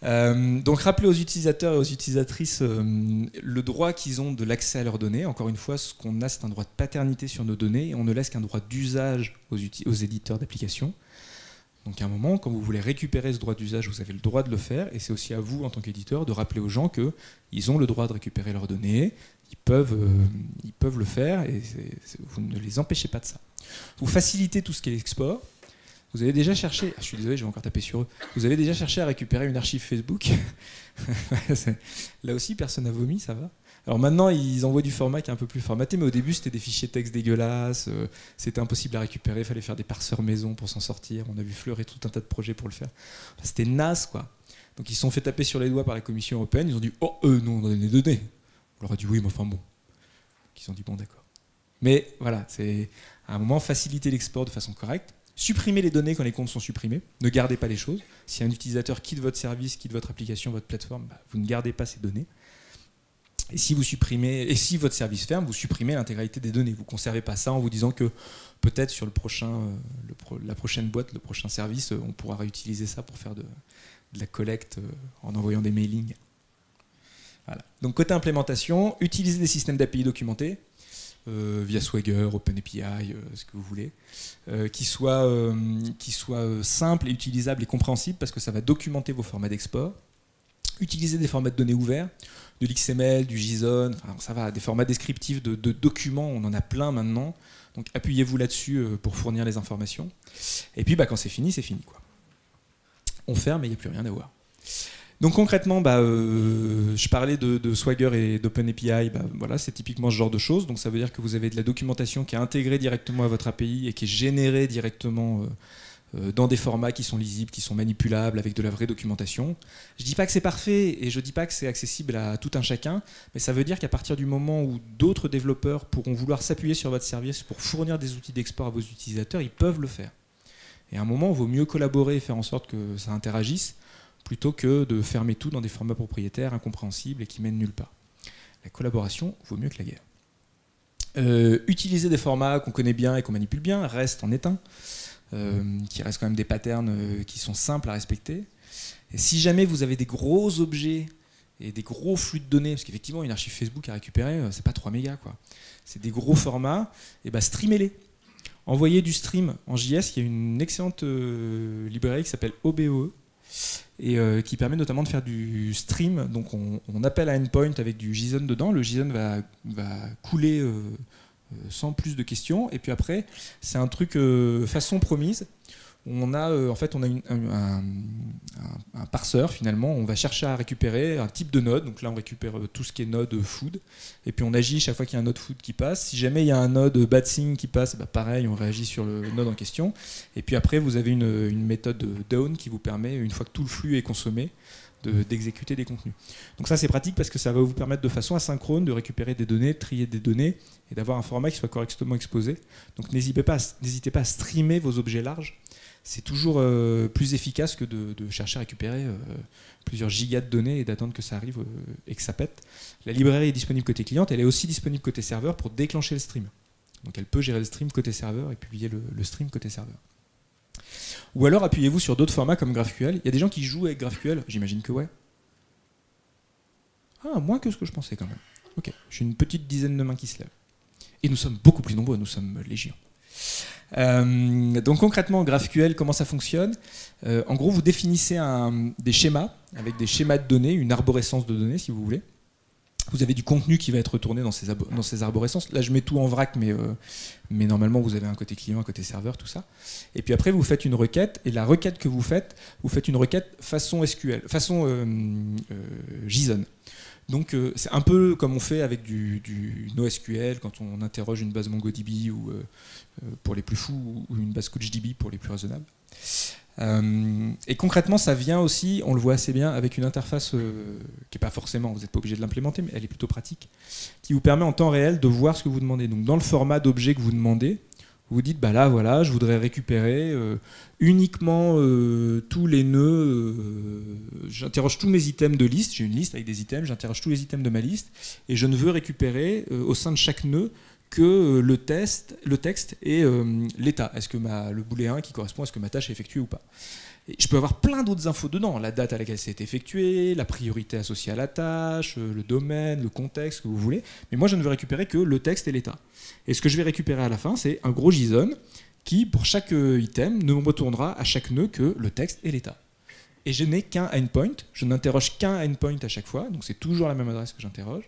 Donc rappelez aux utilisateurs et aux utilisatrices le droit qu'ils ont de l'accès à leurs données. Encore une fois, ce qu'on a, c'est un droit de paternité sur nos données et on ne laisse qu'un droit d'usage aux éditeurs d'applications. Donc à un moment, quand vous voulez récupérer ce droit d'usage, vous avez le droit de le faire, et c'est aussi à vous, en tant qu'éditeur, de rappeler aux gens qu'ils ont le droit de récupérer leurs données, ils peuvent le faire, et vous ne les empêchez pas de ça. Vous facilitez tout ce qui est export. Vous avez déjà cherché, je suis désolé, je vais encore taper sur eux, vous avez déjà cherché à récupérer une archive Facebook. Là aussi, personne n'a vomi, ça va. Alors maintenant, ils envoient du format qui est un peu plus formaté, mais au début, c'était des fichiers texte dégueulasses, c'était impossible à récupérer, il fallait faire des parseurs maison pour s'en sortir, on a vu fleurir tout un tas de projets pour le faire. Enfin, c'était naze, quoi. Donc ils se sont fait taper sur les doigts par la Commission européenne, ils ont dit « Oh, non, on a des données !» On leur a dit « Oui, mais enfin bon. » Ils ont dit « Bon, d'accord. » Mais voilà, c'est à un moment, faciliter l'export de façon correcte, supprimer les données quand les comptes sont supprimés, ne gardez pas les choses. Si un utilisateur quitte votre service, quitte votre application, votre plateforme, bah, vous ne gardez pas ces données. Et si votre service ferme, vous supprimez l'intégralité des données. Vous ne conservez pas ça en vous disant que peut-être sur la prochaine boîte, le prochain service, on pourra réutiliser ça pour faire de la collecte en envoyant des mailings. Voilà. Donc côté implémentation, utilisez des systèmes d'API documentés via Swagger, OpenAPI, ce que vous voulez, qui soient simples et utilisables et compréhensibles parce que ça va documenter vos formats d'export. Utilisez des formats de données ouverts, de l'XML, du JSON, enfin, ça va, des formats descriptifs de documents, on en a plein maintenant. Donc appuyez-vous là-dessus pour fournir les informations. Et puis bah, quand c'est fini, quoi. On ferme et il n'y a plus rien à voir. Donc concrètement, je parlais de Swagger et d'OpenAPI, voilà, c'est typiquement ce genre de choses. Donc ça veut dire que vous avez de la documentation qui est intégrée directement à votre API et qui est générée directement dans des formats qui sont lisibles, qui sont manipulables, avec de la vraie documentation. Je ne dis pas que c'est parfait et je ne dis pas que c'est accessible à tout un chacun, mais ça veut dire qu'à partir du moment où d'autres développeurs pourront vouloir s'appuyer sur votre service pour fournir des outils d'export à vos utilisateurs, ils peuvent le faire. Et à un moment, il vaut mieux collaborer et faire en sorte que ça interagisse plutôt que de fermer tout dans des formats propriétaires, incompréhensibles et qui mènent nulle part. La collaboration vaut mieux que la guerre. Utiliser des formats qu'on connaît bien et qu'on manipule bien, REST en est un, qui reste quand même des patterns qui sont simples à respecter. Et si jamais vous avez des gros objets et des gros flux de données, parce qu'effectivement une archive Facebook à récupérer, c'est pas 3 mégas, quoi. C'est des gros formats, et ben streamez-les. Envoyez du stream en JS, il y a une excellente librairie qui s'appelle OBOE, et qui permet notamment de faire du stream. Donc on appelle à endpoint avec du JSON dedans, le JSON va couler sans plus de questions, et puis après c'est un truc façon promise. On a en fait un parseur finalement, on va chercher à récupérer un type de node, donc là on récupère tout ce qui est node food, et puis on agit chaque fois qu'il y a un node food qui passe. Si jamais il y a un node bad thing qui passe, bah pareil, on réagit sur le node en question, et puis après vous avez une méthode down qui vous permet, une fois que tout le flux est consommé, d'exécuter des contenus. Donc ça c'est pratique parce que ça va vous permettre de façon asynchrone de récupérer des données, de trier des données et d'avoir un format qui soit correctement exposé. Donc n'hésitez pas à streamer vos objets larges. C'est toujours plus efficace que de chercher à récupérer plusieurs gigas de données et d'attendre que ça arrive et que ça pète. La librairie est disponible côté client, elle est aussi disponible côté serveur pour déclencher le stream. Donc elle peut gérer le stream côté serveur et publier le stream côté serveur. Ou alors appuyez-vous sur d'autres formats comme GraphQL. Il y a des gens qui jouent avec GraphQL, j'imagine que ouais. Ah, moins que ce que je pensais quand même. Ok, j'ai une petite dizaine de mains qui se lèvent. Et nous sommes beaucoup plus nombreux, nous sommes légion. Donc concrètement, GraphQL, comment ça fonctionne? En gros, vous définissez des schémas, avec des schémas de données, une arborescence de données si vous voulez. Vous avez du contenu qui va être retourné dans ces arborescences. Là, je mets tout en vrac, mais normalement, vous avez un côté client, un côté serveur, tout ça. Et puis après, vous faites une requête, et la requête que vous faites une requête façon SQL, façon JSON. Donc, c'est un peu comme on fait avec du NoSQL quand on interroge une base MongoDB ou pour les plus fous, ou une base CouchDB pour les plus raisonnables. Et concrètement, ça vient aussi, on le voit assez bien, avec une interface qui n'est pas forcément, vous n'êtes pas obligé de l'implémenter, mais elle est plutôt pratique, qui vous permet en temps réel de voir ce que vous demandez. Donc dans le format d'objet que vous demandez, vous vous dites, bah là, voilà, je voudrais récupérer uniquement tous les nœuds, j'interroge tous mes items de liste, j'ai une liste avec des items, j'interroge tous les items de ma liste, et je ne veux récupérer au sein de chaque nœud que le texte et l'état. Est-ce que le booléen qui correspond à ce que ma tâche est effectuée ou pas. Et je peux avoir plein d'autres infos dedans, la date à laquelle ça a été effectué, la priorité associée à la tâche, le domaine, le contexte, ce que vous voulez. Mais moi, je ne veux récupérer que le texte et l'état. Et ce que je vais récupérer à la fin, c'est un gros JSON qui, pour chaque item, ne me retournera à chaque nœud que le texte et l'état. Et je n'ai qu'un endpoint, je n'interroge qu'un endpoint à chaque fois, donc c'est toujours la même adresse que j'interroge.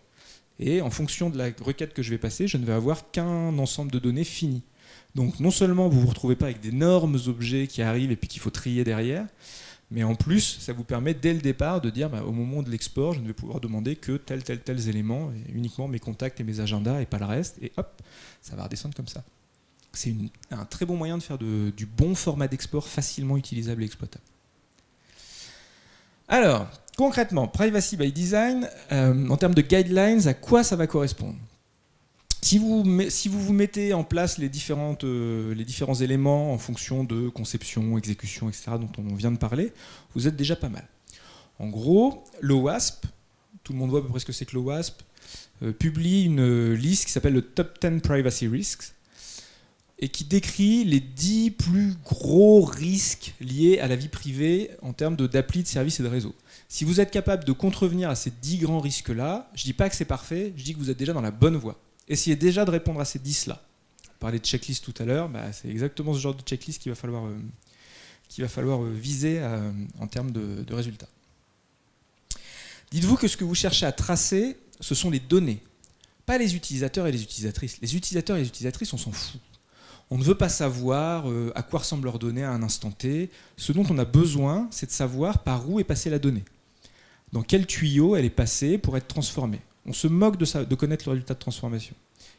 Et en fonction de la requête que je vais passer, je ne vais avoir qu'un ensemble de données fini. Donc non seulement vous ne vous retrouvez pas avec d'énormes objets qui arrivent et puis qu'il faut trier derrière, mais en plus, ça vous permet dès le départ de dire au moment de l'export, je ne vais pouvoir demander que tels éléments, et uniquement mes contacts et mes agendas et pas le reste, et hop, ça va redescendre comme ça. C'est un très bon moyen de faire du bon format d'export facilement utilisable et exploitable. Alors, concrètement, Privacy by Design, en termes de guidelines, à quoi ça va correspondre? Si vous vous mettez en place les différents éléments en fonction de conception, exécution, etc., dont on vient de parler, vous êtes déjà pas mal. En gros, l'OWASP, tout le monde voit à peu près ce que c'est que l'OWASP, publie une liste qui s'appelle le Top 10 Privacy Risks, et qui décrit les 10 plus gros risques liés à la vie privée en termes d'appli, de services et de réseaux. Si vous êtes capable de contrevenir à ces 10 grands risques-là, je ne dis pas que c'est parfait, je dis que vous êtes déjà dans la bonne voie. Essayez déjà de répondre à ces 10-là. On parlait de checklist tout à l'heure, c'est exactement ce genre de checklist qu'il va falloir viser en termes de résultats. Dites-vous que ce que vous cherchez à tracer, ce sont les données, pas les utilisateurs et les utilisatrices. Les utilisateurs et les utilisatrices, on s'en fout. On ne veut pas savoir à quoi ressemblent leurs données à un instant T. Ce dont on a besoin, c'est de savoir par où est passée la donnée. Dans quel tuyau elle est passée pour être transformée. On se moque de connaître le résultat de transformation.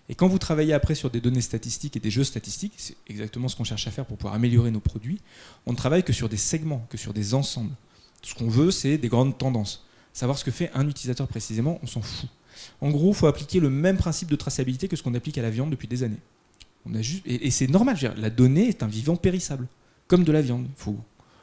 Et quand vous travaillez après sur des données statistiques et des jeux statistiques, c'est exactement ce qu'on cherche à faire pour pouvoir améliorer nos produits, on ne travaille que sur des segments, que sur des ensembles. Ce qu'on veut, c'est des grandes tendances. Savoir ce que fait un utilisateur précisément, on s'en fout. En gros, il faut appliquer le même principe de traçabilité que ce qu'on applique à la viande depuis des années. Et c'est normal, la donnée est un vivant périssable. comme de la viande. Il faut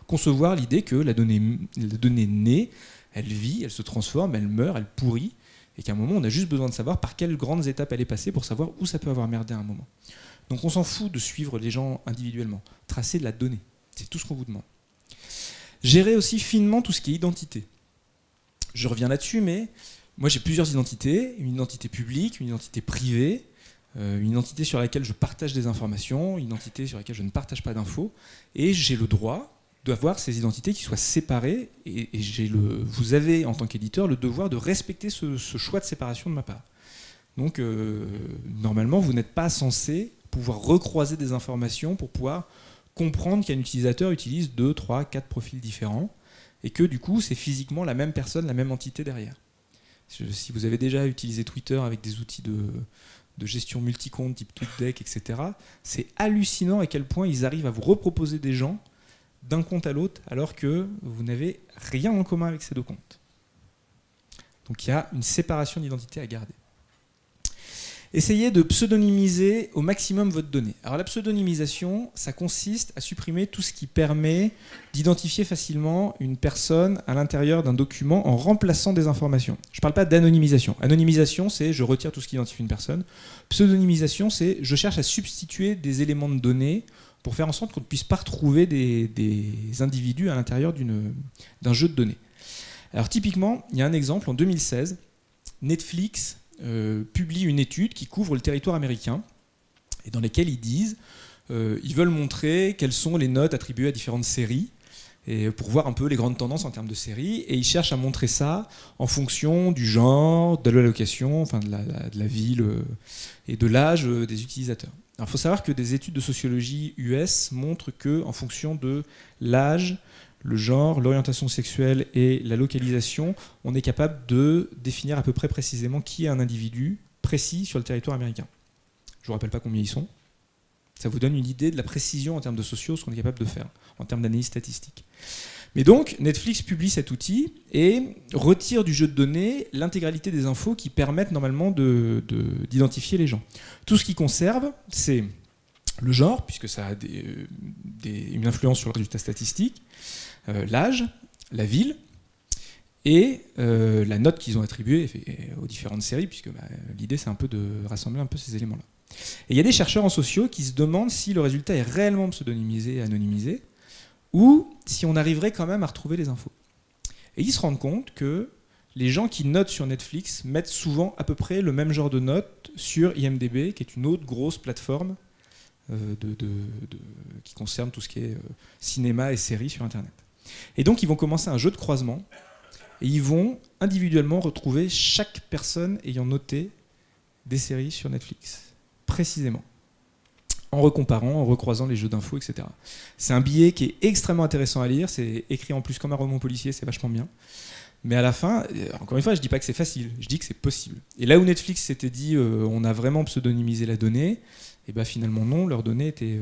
concevoir l'idée que la donnée naît, elle vit, elle se transforme, elle meurt, elle pourrit, et qu'à un moment, on a juste besoin de savoir par quelles grandes étapes elle est passée pour savoir où ça peut avoir merdé à un moment. Donc on s'en fout de suivre les gens individuellement. Tracer de la donnée, c'est tout ce qu'on vous demande. Gérer aussi finement tout ce qui est identité. Je reviens là-dessus, mais moi j'ai plusieurs identités, une identité publique, une identité privée, une identité sur laquelle je partage des informations, une identité sur laquelle je ne partage pas d'infos, et j'ai le droit d'avoir ces identités qui soient séparées, et vous avez en tant qu'éditeur le devoir de respecter ce choix de séparation de ma part. Donc normalement vous n'êtes pas censé pouvoir recroiser des informations pour pouvoir comprendre qu'un utilisateur utilise 2, 3, 4 profils différents, et que du coup c'est physiquement la même personne, la même entité derrière. Si vous avez déjà utilisé Twitter avec des outils de gestion multi-compte type TweetDeck, etc., c'est hallucinant à quel point ils arrivent à vous reproposer des gens d'un compte à l'autre alors que vous n'avez rien en commun avec ces deux comptes. Donc il y a une séparation d'identité à garder. Essayez de pseudonymiser au maximum votre donnée. Alors la pseudonymisation, ça consiste à supprimer tout ce qui permet d'identifier facilement une personne à l'intérieur d'un document en remplaçant des informations. Je ne parle pas d'anonymisation. Anonymisation, c'est je retire tout ce qui identifie une personne. Pseudonymisation, c'est je cherche à substituer des éléments de données pour faire en sorte qu'on ne puisse pas retrouver des individus à l'intérieur d'un jeu de données. Alors typiquement, il y a un exemple, en 2016, Netflix publie une étude qui couvre le territoire américain et dans laquelle ils disent ils veulent montrer quelles sont les notes attribuées à différentes séries et pour voir un peu les grandes tendances en termes de séries, et ils cherchent à montrer ça en fonction du genre, de l'allocation, enfin de la ville et de l'âge des utilisateurs. Alors il faut savoir que des études de sociologie US montrent que en fonction de l'âge, le genre, l'orientation sexuelle et la localisation, on est capable de définir à peu près précisément qui est un individu précis sur le territoire américain. Je ne vous rappelle pas combien ils sont. Ça vous donne une idée de la précision en termes de sociaux, ce qu'on est capable de faire, en termes d'analyse statistique. Mais donc, Netflix publie cet outil et retire du jeu de données l'intégralité des infos qui permettent normalement d'identifier les gens. Tout ce qu'ils conservent, c'est le genre, puisque ça a une influence sur le résultat statistique, l'âge, la ville et la note qu'ils ont attribuée aux différentes séries, puisque l'idée c'est un peu de rassembler un peu ces éléments-là. Et il y a des chercheurs en sociaux qui se demandent si le résultat est réellement pseudonymisé et anonymisé, ou si on arriverait quand même à retrouver les infos. Et ils se rendent compte que les gens qui notent sur Netflix mettent souvent à peu près le même genre de notes sur IMDb, qui est une autre grosse plateforme qui concerne tout ce qui est cinéma et séries sur Internet. Et donc ils vont commencer un jeu de croisement et ils vont individuellement retrouver chaque personne ayant noté des séries sur Netflix, précisément, en recomparant, en recroisant les jeux d'infos, etc. C'est un billet qui est extrêmement intéressant à lire, c'est écrit en plus comme un roman policier, c'est vachement bien. Mais à la fin, encore une fois, je ne dis pas que c'est facile, je dis que c'est possible. Et là où Netflix s'était dit on a vraiment pseudonymisé la donnée, et bien finalement non, leurs données étaient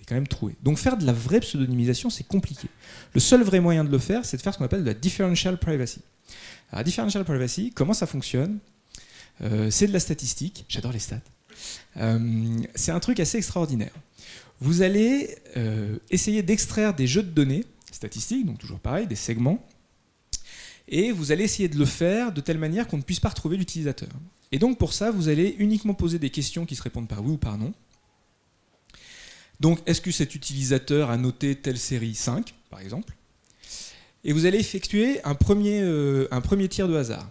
quand même trouées. Donc faire de la vraie pseudonymisation, c'est compliqué. Le seul vrai moyen de le faire, c'est de faire ce qu'on appelle de la differential privacy. Alors, la differential privacy, comment ça fonctionne ? C'est de la statistique, j'adore les stats. C'est un truc assez extraordinaire. Vous allez essayer d'extraire des jeux de données statistiques, donc toujours pareil, des segments, et vous allez essayer de le faire de telle manière qu'on ne puisse pas retrouver l'utilisateur. Et donc pour ça, vous allez uniquement poser des questions qui se répondent par oui ou par non. Donc est-ce que cet utilisateur a noté telle série 5, par exemple ? Et vous allez effectuer un premier tir de hasard.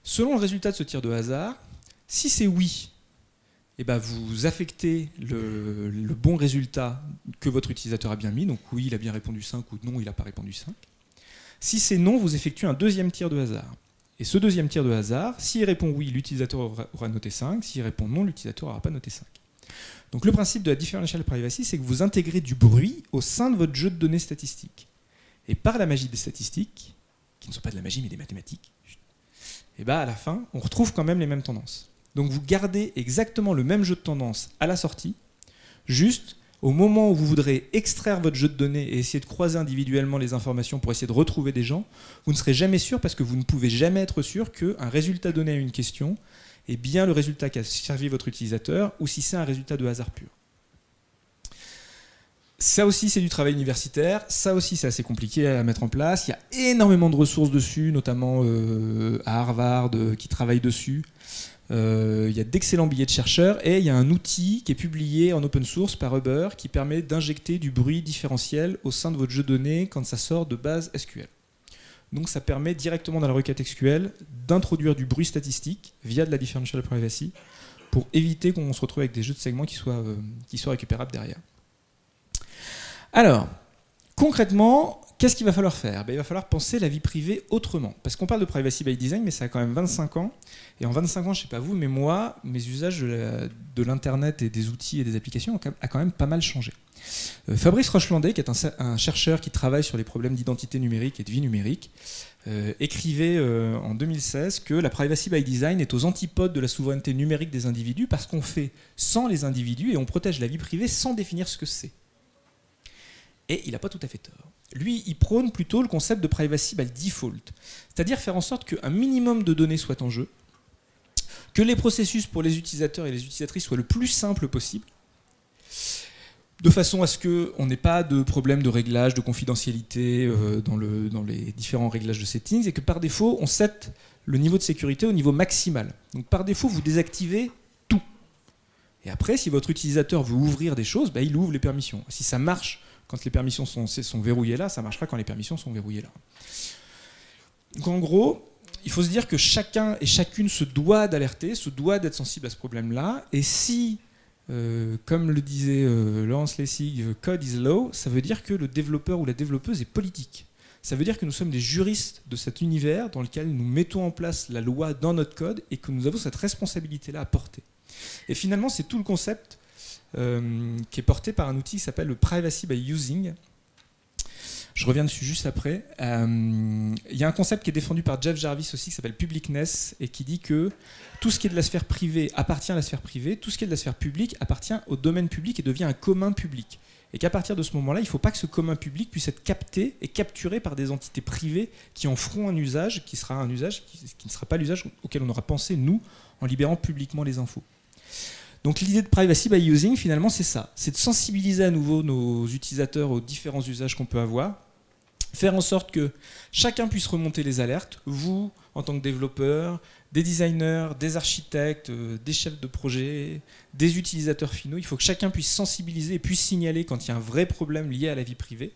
Selon le résultat de ce tir de hasard, si c'est oui, eh ben vous affectez le bon résultat que votre utilisateur a bien mis, donc oui, il a bien répondu 5 ou non, il n'a pas répondu 5. Si c'est non, vous effectuez un deuxième tir de hasard. Et ce deuxième tir de hasard, s'il répond oui, l'utilisateur aura noté 5, s'il répond non, l'utilisateur n'aura pas noté 5. Donc le principe de la differential privacy, c'est que vous intégrez du bruit au sein de votre jeu de données statistiques. Et par la magie des statistiques, qui ne sont pas de la magie mais des mathématiques, et ben à la fin, on retrouve quand même les mêmes tendances. Donc vous gardez exactement le même jeu de tendances à la sortie, juste au moment où vous voudrez extraire votre jeu de données et essayer de croiser individuellement les informations pour essayer de retrouver des gens, vous ne serez jamais sûr parce que vous ne pouvez jamais être sûr qu'un résultat donné à une question est bien le résultat qu'a servi votre utilisateur ou si c'est un résultat de hasard pur. Ça aussi, c'est du travail universitaire. Ça aussi, c'est assez compliqué à mettre en place. Il y a énormément de ressources dessus, notamment à Harvard, qui travaillent dessus. Il y a d'excellents billets de chercheurs. Et il y a un outil qui est publié en open source par Uber qui permet d'injecter du bruit différentiel au sein de votre jeu de données quand ça sort de base SQL. Donc ça permet directement dans la requête SQL d'introduire du bruit statistique via de la differential privacy pour éviter qu'on se retrouve avec des jeux de segments qui soient récupérables derrière. Alors, concrètement, qu'est-ce qu'il va falloir faire? Il va falloir penser la vie privée autrement. Parce qu'on parle de privacy by design, mais ça a quand même 25 ans. Et en 25 ans, je ne sais pas vous, mais moi, mes usages de l'Internet et des outils et des applications ont quand même pas mal changé. Fabrice Rochelandais, qui est un chercheur qui travaille sur les problèmes d'identité numérique et de vie numérique, écrivait en 2016 que la privacy by design est aux antipodes de la souveraineté numérique des individus parce qu'on fait sans les individus et on protège la vie privée sans définir ce que c'est. Et il n'a pas tout à fait tort. Lui, il prône plutôt le concept de privacy by default, c'est-à-dire faire en sorte qu'un minimum de données soit en jeu, que les processus pour les utilisateurs et les utilisatrices soient le plus simple possible, de façon à ce qu'on n'ait pas de problème de réglage, de confidentialité dans les différents réglages de settings, et que par défaut, on set le niveau de sécurité au niveau maximal. Donc par défaut, vous désactivez tout. Et après, si votre utilisateur veut ouvrir des choses, il ouvre les permissions. Si ça marche quand les permissions sont verrouillées là, ça marchera quand les permissions sont verrouillées là. Donc en gros, il faut se dire que chacun et chacune se doit d'alerter, se doit d'être sensible à ce problème-là. Et si, comme le disait Lawrence Lessig, code is law, ça veut dire que le développeur ou la développeuse est politique. Ça veut dire que nous sommes des juristes de cet univers dans lequel nous mettons en place la loi dans notre code et que nous avons cette responsabilité-là à porter. Et finalement, c'est tout le concept qui est porté par un outil qui s'appelle le Privacy by Using. Je reviens dessus juste après. Il y a un concept qui est défendu par Jeff Jarvis aussi, qui s'appelle Publicness, et qui dit que tout ce qui est de la sphère privée appartient à la sphère privée, tout ce qui est de la sphère publique appartient au domaine public et devient un commun public. Et qu'à partir de ce moment-là, il ne faut pas que ce commun public puisse être capté et capturé par des entités privées qui en feront un usage, qui sera un usage qui ne sera pas l'usage auquel on aura pensé, nous, en libérant publiquement les infos. Donc l'idée de privacy by using, finalement, c'est ça. C'est de sensibiliser à nouveau nos utilisateurs aux différents usages qu'on peut avoir, faire en sorte que chacun puisse remonter les alertes, vous, en tant que développeur, des designers, des architectes, des chefs de projet, des utilisateurs finaux. Il faut que chacun puisse sensibiliser et puisse signaler quand il y a un vrai problème lié à la vie privée,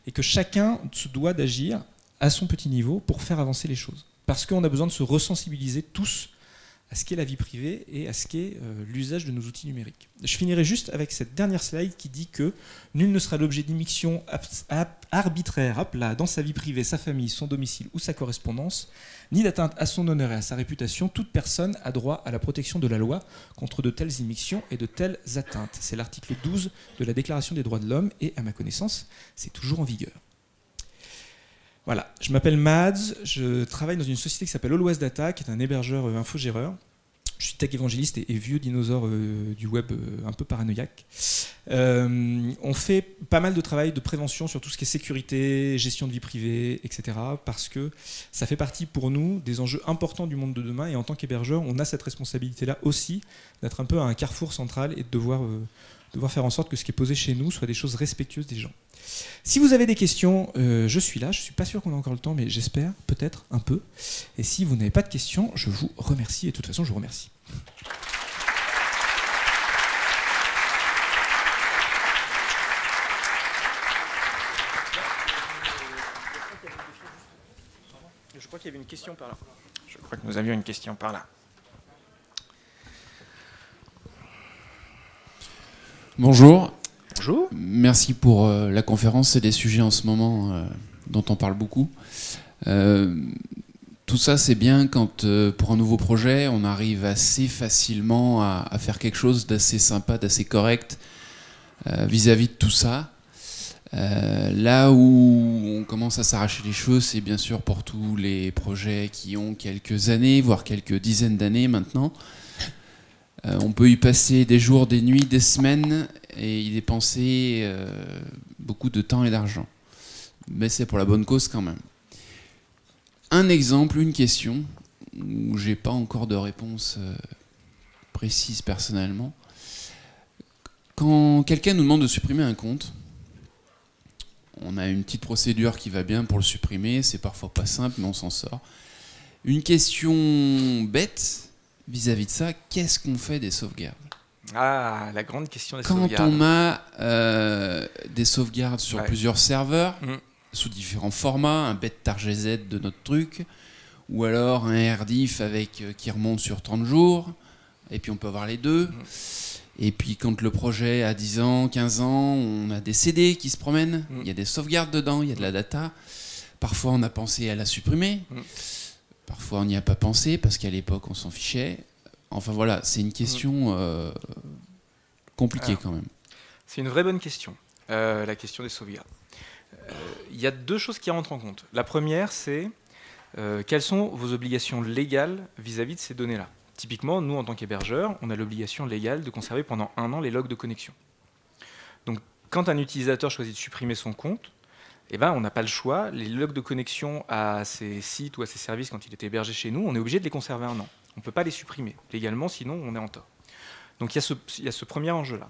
et que chacun se doit d'agir à son petit niveau pour faire avancer les choses. Parce qu'on a besoin de se ressensibiliser tous à ce qu'est la vie privée et à ce qu'est l'usage de nos outils numériques. Je finirai juste avec cette dernière slide qui dit que nul ne sera l'objet d'immixtions arbitraires dans sa vie privée, sa famille, son domicile ou sa correspondance, ni d'atteinte à son honneur et à sa réputation. Toute personne a droit à la protection de la loi contre de telles immixtions et de telles atteintes. C'est l'article 12 de la Déclaration des droits de l'homme et, à ma connaissance, c'est toujours en vigueur. Voilà, je m'appelle Mads, je travaille dans une société qui s'appelle Always Data, qui est un hébergeur infogéreur. Je suis tech évangéliste et vieux dinosaure du web un peu paranoïaque. On fait pas mal de travail de prévention sur tout ce qui est sécurité, gestion de vie privée, etc. Parce que ça fait partie pour nous des enjeux importants du monde de demain. Et en tant qu'hébergeur, on a cette responsabilité-là aussi d'être un peu à un carrefour central et de devoir faire en sorte que ce qui est posé chez nous soit des choses respectueuses des gens. Si vous avez des questions, je suis là. Je ne suis pas sûr qu'on a encore le temps, mais j'espère, peut-être, un peu. Et si vous n'avez pas de questions, je vous remercie. Et de toute façon, je vous remercie. Je crois qu'il y avait une question par là. Je crois que nous avions une question par là. Bonjour. Bonjour. Merci pour la conférence. C'est des sujets en ce moment dont on parle beaucoup. Tout ça, c'est bien quand, pour un nouveau projet, on arrive assez facilement à faire quelque chose d'assez sympa, d'assez correct vis-à-vis de tout ça. Là où on commence à s'arracher les cheveux, c'est bien sûr pour tous les projets qui ont quelques années, voire quelques dizaines d'années maintenant. On peut y passer des jours, des nuits, des semaines et y dépenser beaucoup de temps et d'argent. Mais c'est pour la bonne cause quand même. Un exemple, une question, où j'ai pas encore de réponse précise personnellement. Quand quelqu'un nous demande de supprimer un compte, on a une petite procédure qui va bien pour le supprimer. C'est parfois pas simple, mais on s'en sort. Une question bête vis-à-vis de ça, qu'est-ce qu'on fait des sauvegardes? Ah, la grande question des Quand sauvegardes. on a des sauvegardes sur plusieurs serveurs, Mmh. sous différents formats, un bet.targz de notre truc, ou alors un RDIF qui remonte sur 30 jours, et puis on peut avoir les deux. Et puis quand le projet a 10 ans, 15 ans, on a des CD qui se promènent, il y a des sauvegardes dedans, il y a de la data. Parfois on a pensé à la supprimer, parfois on n'y a pas pensé parce qu'à l'époque on s'en fichait. Enfin voilà, c'est une question compliquée quand même. C'est une vraie bonne question, la question des sauvegardes. Il y a deux choses qui rentrent en compte. La première, c'est quelles sont vos obligations légales vis-à-vis de ces données-là. Typiquement, nous, en tant qu'hébergeurs, on a l'obligation légale de conserver pendant 1 an les logs de connexion. Donc, quand un utilisateur choisit de supprimer son compte, eh ben, on n'a pas le choix. Les logs de connexion à ces sites ou à ces services, quand il est hébergé chez nous, on est obligé de les conserver 1 an. On ne peut pas les supprimer légalement, sinon on est en tort. Donc, il y a ce premier enjeu-là.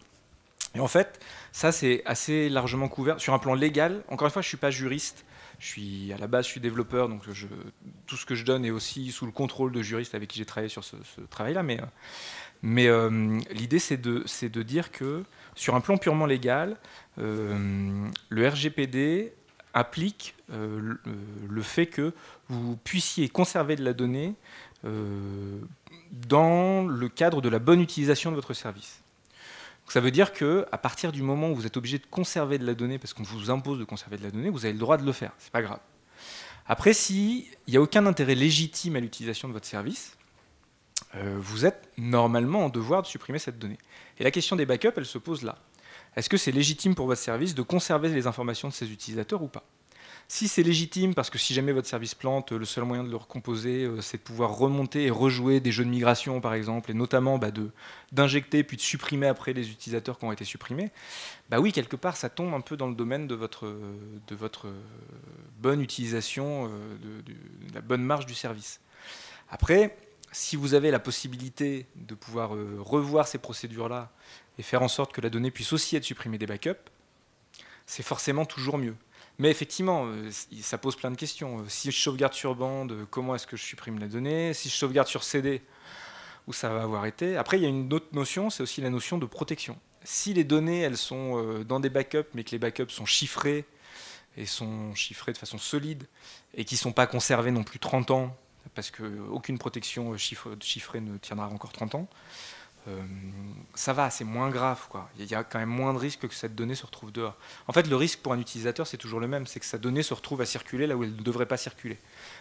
Et en fait, ça, c'est assez largement couvert. Sur un plan légal, encore une fois, je ne suis pas juriste. À la base, je suis développeur, donc tout ce que je donne est aussi sous le contrôle de juristes avec qui j'ai travaillé sur ce travail-là. Mais l'idée, c'est de dire que sur un plan purement légal, le RGPD implique le fait que vous puissiez conserver de la donnée dans le cadre de la bonne utilisation de votre service. Ça veut dire qu'à partir du moment où vous êtes obligé de conserver de la donnée, parce qu'on vous impose de conserver de la donnée, vous avez le droit de le faire, c'est pas grave. Après, s'il n'y a aucun intérêt légitime à l'utilisation de votre service, vous êtes normalement en devoir de supprimer cette donnée. Et la question des backups, elle se pose là. Est-ce que c'est légitime pour votre service de conserver les informations de ses utilisateurs ou pas? Si c'est légitime, parce que si jamais votre service plante, le seul moyen de le recomposer, c'est de pouvoir remonter et rejouer des jeux de migration, par exemple, et notamment d'injecter puis de supprimer après les utilisateurs qui ont été supprimés, bah oui, quelque part, ça tombe un peu dans le domaine de votre bonne utilisation, de la bonne marge du service. Après, si vous avez la possibilité de pouvoir revoir ces procédures-là et faire en sorte que la donnée puisse aussi être supprimée des backups, c'est forcément toujours mieux. Mais effectivement, ça pose plein de questions. Si je sauvegarde sur bande, comment est-ce que je supprime la donnée? Si je sauvegarde sur CD, où ça va avoir été? Après, il y a une autre notion, c'est aussi la notion de protection. Si les données, elles sont dans des backups, mais que les backups sont chiffrés, et sont chiffrés de façon solide, et qui ne sont pas conservés non plus 30 ans, parce qu'aucune protection chiffrée ne tiendra encore 30 ans, ça va, c'est moins grave, quoi. Il y a quand même moins de risques que cette donnée se retrouve dehors. En fait, le risque pour un utilisateur, c'est toujours le même, c'est que sa donnée se retrouve à circuler là où elle ne devrait pas circuler.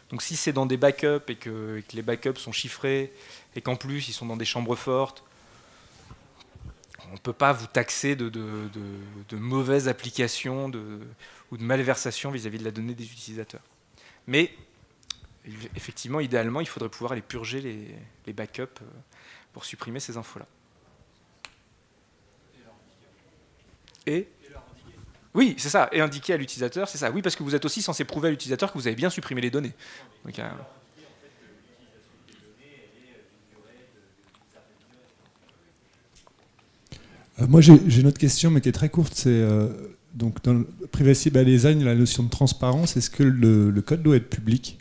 Donc si c'est dans des backups et que les backups sont chiffrés et qu'en plus ils sont dans des chambres fortes, on ne peut pas vous taxer de mauvaises applications ou de malversation vis-à-vis de la donnée des utilisateurs. Mais effectivement, idéalement, il faudrait pouvoir aller purger les backups pour supprimer ces infos-là. Oui, c'est ça, et indiquer à l'utilisateur, c'est ça. Oui, parce que vous êtes aussi censé prouver à l'utilisateur que vous avez bien supprimé les données. Donc, moi, j'ai une autre question, mais qui est très courte. C'est donc dans le Privacy by Design, la notion de transparence. Est-ce que le code doit être public?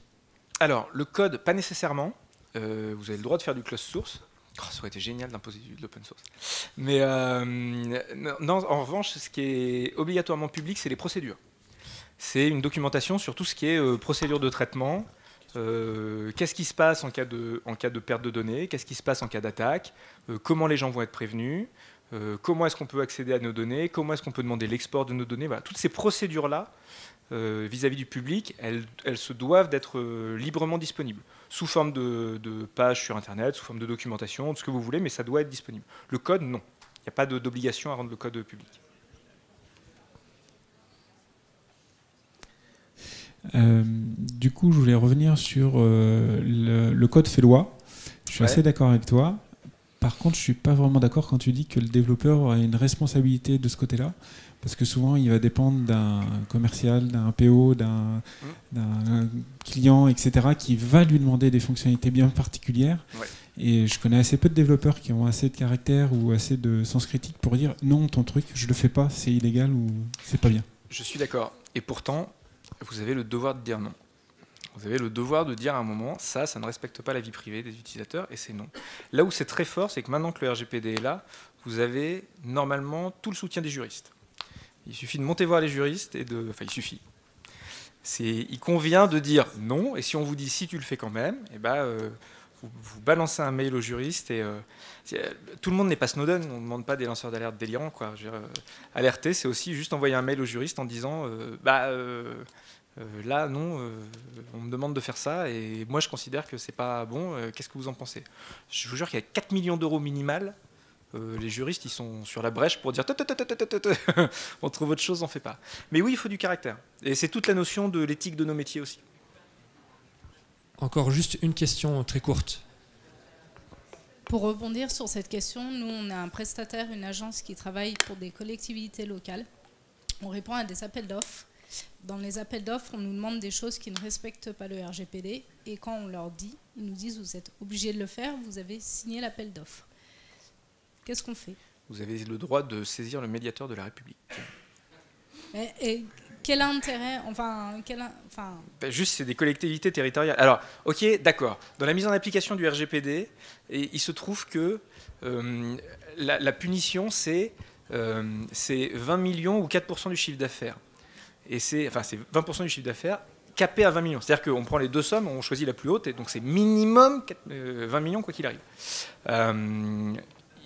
Alors, le code, pas nécessairement. Vous avez le droit de faire du closed source. Oh, ça aurait été génial d'imposer de l'open source. Mais non, en revanche, ce qui est obligatoirement public, c'est les procédures. C'est une documentation sur tout ce qui est procédure de traitement. Qu'est-ce qui se passe en cas de perte de données? Qu'est-ce qui se passe en cas d'attaque? Comment les gens vont être prévenus? Comment est-ce qu'on peut accéder à nos données? Comment est-ce qu'on peut demander l'export de nos données? Voilà, toutes ces procédures-là, vis-à-vis du public, elles se doivent d'être librement disponibles, sous forme de pages sur Internet, sous forme de documentation, de ce que vous voulez, mais ça doit être disponible. Le code, non. Il n'y a pas d'obligation à rendre le code public. Du coup, je voulais revenir sur le code fait loi. Je suis assez d'accord avec toi. Par contre, je ne suis pas vraiment d'accord quand tu dis que le développeur a une responsabilité de ce côté-là, parce que souvent, il va dépendre d'un commercial, d'un PO, d'un client, etc., qui va lui demander des fonctionnalités bien particulières. Ouais. Et je connais assez peu de développeurs qui ont assez de caractère ou assez de sens critique pour dire « Non, ton truc, je ne le fais pas, c'est illégal ou c'est pas bien ». Je suis d'accord. Et pourtant, vous avez le devoir de dire non. Vous avez le devoir de dire à un moment, ça ne respecte pas la vie privée des utilisateurs, et c'est non. Là où c'est très fort, c'est que maintenant que le RGPD est là, vous avez normalement tout le soutien des juristes. Il suffit de monter voir les juristes et de... Enfin, il suffit. Il convient de dire non, et si on vous dit si tu le fais quand même, eh ben, vous balancez un mail au juriste, et tout le monde n'est pas Snowden, on ne demande pas des lanceurs d'alerte délirants, quoi. Alerter, c'est aussi juste envoyer un mail au juriste en disant là, non, on me demande de faire ça, et moi je considère que c'est pas bon, qu'est-ce que vous en pensez? Je vous jure qu'il y a 4 millions d'euros minimal. Les juristes, ils sont sur la brèche pour dire on trouve autre chose, on ne fait pas. Mais oui, il faut du caractère. Et c'est toute la notion de l'éthique de nos métiers aussi. Encore juste une question très courte. Pour rebondir sur cette question, nous, on a un prestataire, une agence qui travaille pour des collectivités locales. On répond à des appels d'offres. Dans les appels d'offres, on nous demande des choses qui ne respectent pas le RGPD. Et quand on leur dit, ils nous disent vous êtes obligés de le faire, vous avez signé l'appel d'offres. Qu'est-ce qu'on fait? Vous avez le droit de saisir le médiateur de la République. Et quel intérêt? Juste, c'est des collectivités territoriales. Alors, ok, d'accord. Dans la mise en application du RGPD, il se trouve que la punition, c'est 20 millions ou 4% du chiffre d'affaires. Et c'est 20% du chiffre d'affaires capé à 20 millions. C'est-à-dire qu'on prend les deux sommes, on choisit la plus haute, et donc c'est minimum 20 millions quoi qu'il arrive.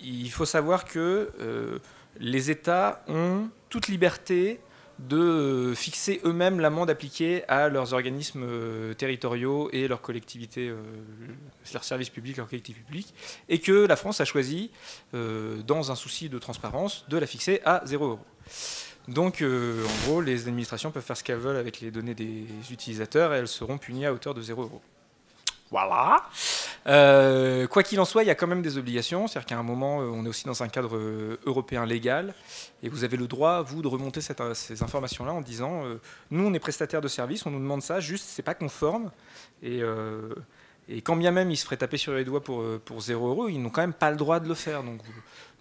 Il faut savoir que les États ont toute liberté de fixer eux-mêmes l'amende appliquée à leurs organismes territoriaux et leurs collectivités, leurs services publics, leurs collectivités publiques, et que la France a choisi, dans un souci de transparence, de la fixer à 0 €. Donc, en gros, les administrations peuvent faire ce qu'elles veulent avec les données des utilisateurs et elles seront punies à hauteur de 0 €. Voilà. Quoi qu'il en soit, il y a quand même des obligations. C'est-à-dire qu'à un moment, on est aussi dans un cadre européen légal. Et vous avez le droit, vous, de remonter ces informations-là en disant nous, on est prestataire de service, on nous demande ça, juste, c'est pas conforme. Et quand bien même ils se feraient taper sur les doigts pour 0 €, ils n'ont quand même pas le droit de le faire.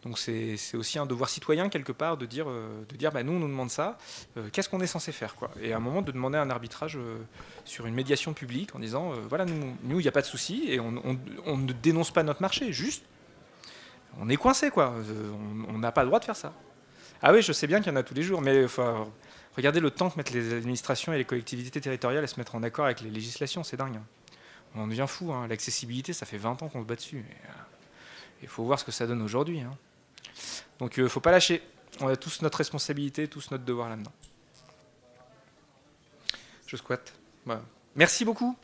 Donc c'est aussi un devoir citoyen, quelque part, de dire nous, on nous demande ça, qu'est-ce qu'on est censé faire, quoi. Et à un moment, de demander un arbitrage sur une médiation publique en disant voilà, nous, il n'y a pas de souci, et on ne dénonce pas notre marché, juste, on est coincé, quoi. On n'a pas le droit de faire ça. Ah oui, je sais bien qu'il y en a tous les jours, mais regardez le temps que mettent les administrations et les collectivités territoriales à se mettre en accord avec les législations, c'est dingue. On en devient fou, hein. L'accessibilité, ça fait 20 ans qu'on se bat dessus. Il faut voir ce que ça donne aujourd'hui, hein. Donc il ne faut pas lâcher. On a tous notre responsabilité, tous notre devoir là-dedans. Je squatte. Voilà. Merci beaucoup.